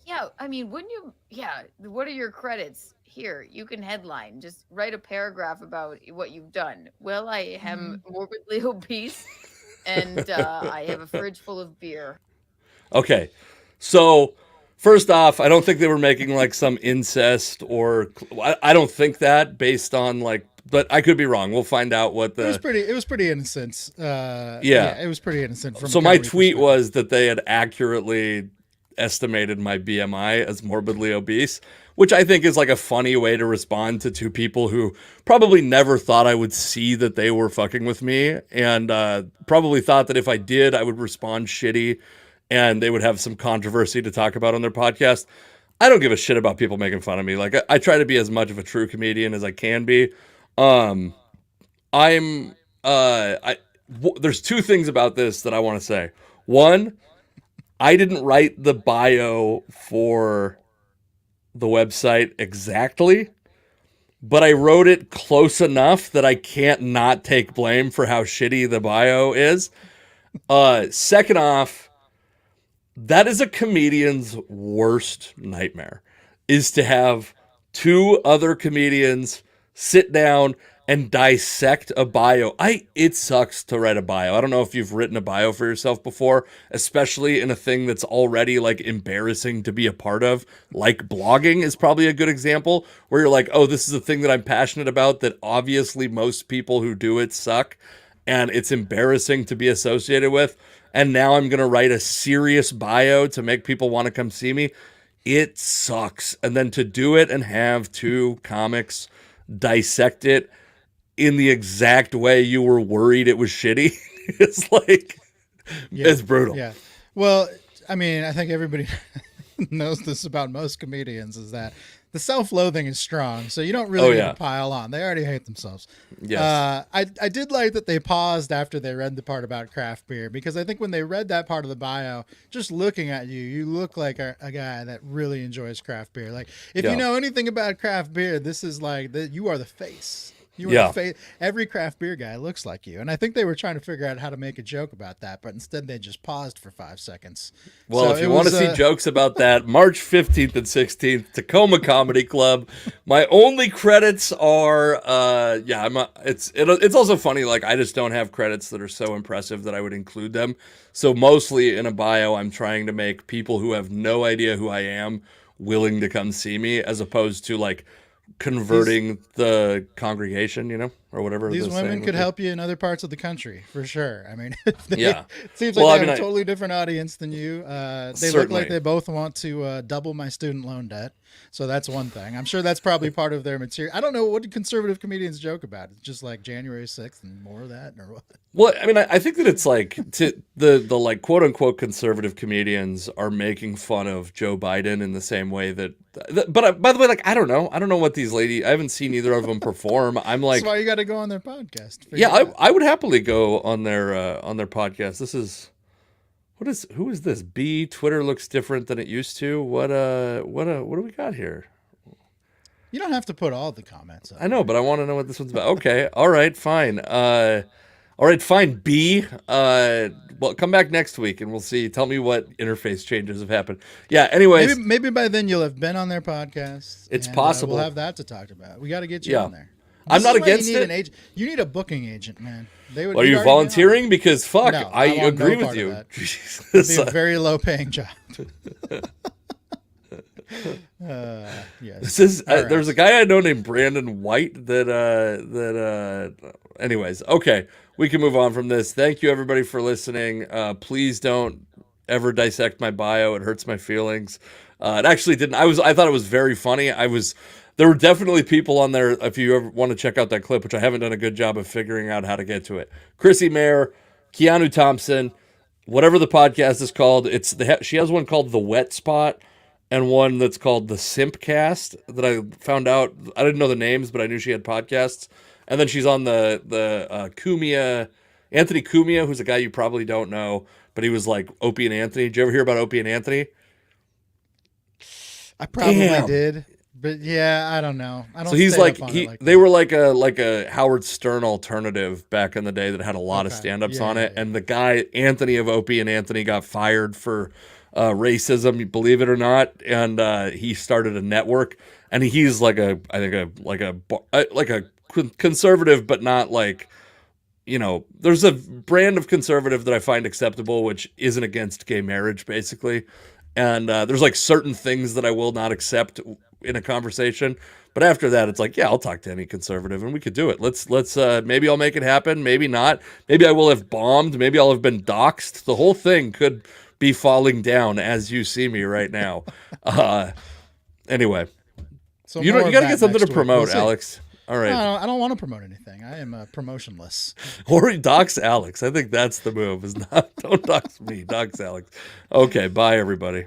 Yeah, I mean, wouldn't you? Yeah, what are your credits? Here, you can headline. Just write a paragraph about what you've done. Well, I am morbidly obese, and I have a fridge full of beer. Okay, so first off, I don't think they were making like some incest or I don't think that based on like, but I could be wrong. We'll find out what It was the. pretty innocent. Yeah. It was pretty innocent. From So a my comedy tweet perspective. was that they had accurately estimated my BMI as morbidly obese, which I think is like a funny way to respond to 2 people who probably never thought I would see that they were fucking with me, and probably thought that if I did, I would respond shitty and they would have some controversy to talk about on their podcast. I don't give a shit about people making fun of me. Like I try to be as much of a true comedian as I can be. There's 2 things about this that I want to say. One, I didn't write the bio for the website exactly, but I wrote it close enough that I can't not take blame for how shitty the bio is. Second off, that is a comedian's worst nightmare, is to have 2 other comedians sit down and dissect a bio. It sucks to write a bio. I don't know if you've written a bio for yourself before, especially in a thing that's already like embarrassing to be a part of. Like blogging is probably a good example where you're like, oh, this is a thing that I'm passionate about that obviously most people who do it suck. and it's embarrassing to be associated with. And now I'm going to write a serious bio to make people want to come see me. It sucks. And then to do it and have two comics dissect it in the exact way you were worried it was shitty, it's like, it's brutal. Yeah. Well, I mean, I think everybody knows this about most comedians, is that the self-loathing is strong, so you don't really need to pile on. They already hate themselves. Yes. I did like that they paused after they read the part about craft beer, because I think when they read that part of the bio, just looking at you, you look like a guy that really enjoys craft beer. Like, if you know anything about craft beer, this is like, you are the face. You are the face. Every craft beer guy looks like you. And I think they were trying to figure out how to make a joke about that, but instead they just paused for 5 seconds. Well, so if you want to see jokes about that, March 15th and 16th, Tacoma Comedy Club. My only credits are, it's also funny, like, I just don't have credits that are so impressive that I would include them. So mostly in a bio, I'm trying to make people who have no idea who I am willing to come see me, as opposed to, like, converting the congregation, or whatever. These women could help you in other parts of the country, for sure. I mean, it seems like they have a totally different audience than you. They look like they both want to double my student loan debt. So that's one thing. I'm sure that's probably part of their material. I don't know, what do conservative comedians joke about? It's just like January 6th and more of that, or what? Well, I mean, I think that it's like the like quote unquote conservative comedians are making fun of Joe Biden in the same way that. But by the way, like, I don't know what these ladies. I haven't seen either of them perform. I'm like, that's why you got to go on their podcast. I would happily go on their podcast. This is. Who is this? B, Twitter looks different than it used to. What do we got here? You don't have to put all the comments up. I know, but I want to know what this one's about. Okay. All right, fine. Fine. B. Well, come back next week and we'll see. Tell me what interface changes have happened. Yeah, anyways. Maybe by then you'll have been on their podcast. It's possible. We'll have that to talk about. We got to get you on there. I'm not against it. You need a booking agent, man. Are you volunteering? Because fuck, no, I agree with you. It'd be a very low paying job. Yes. This is there's a guy I know named Brandon White anyways, okay, we can move on from this. Thank you everybody for listening. Please don't ever dissect my bio. It hurts my feelings. It actually didn't. I thought it was very funny. There were definitely people on there, if you ever want to check out that clip, which I haven't done a good job of figuring out how to get to it. Chrissy Mayer, Keanu Thompson, whatever the podcast is called. She has one called The Wet Spot and one that's called The Simpcast that I found out. I didn't know the names, but I knew she had podcasts. And then she's on the Cumia, Anthony Cumia, who's a guy you probably don't know, but he was like Opie and Anthony. Did you ever hear about Opie and Anthony? I probably did. But yeah, I don't know. I don't. So he's like they were like a Howard Stern alternative back in the day that had a lot of stand-ups on it. Yeah. And the guy Anthony of Opie and Anthony got fired for racism, believe it or not, and he started a network. And he's like a conservative, but not like, there's a brand of conservative that I find acceptable, which isn't against gay marriage, basically. And there's like certain things that I will not accept in a conversation, but after that, it's like, yeah, I'll talk to any conservative and we could do it. Let's maybe I'll make it happen. Maybe not. Maybe I will have bombed. Maybe I'll have been doxxed. The whole thing could be falling down as you see me right now. Anyway, so you got to get something to promote, Alex. All right. No, I don't want to promote anything. I am promotionless. Or dox Alex. I think that's the move. Is not don't dox me. Dox Alex. Okay. Bye, everybody.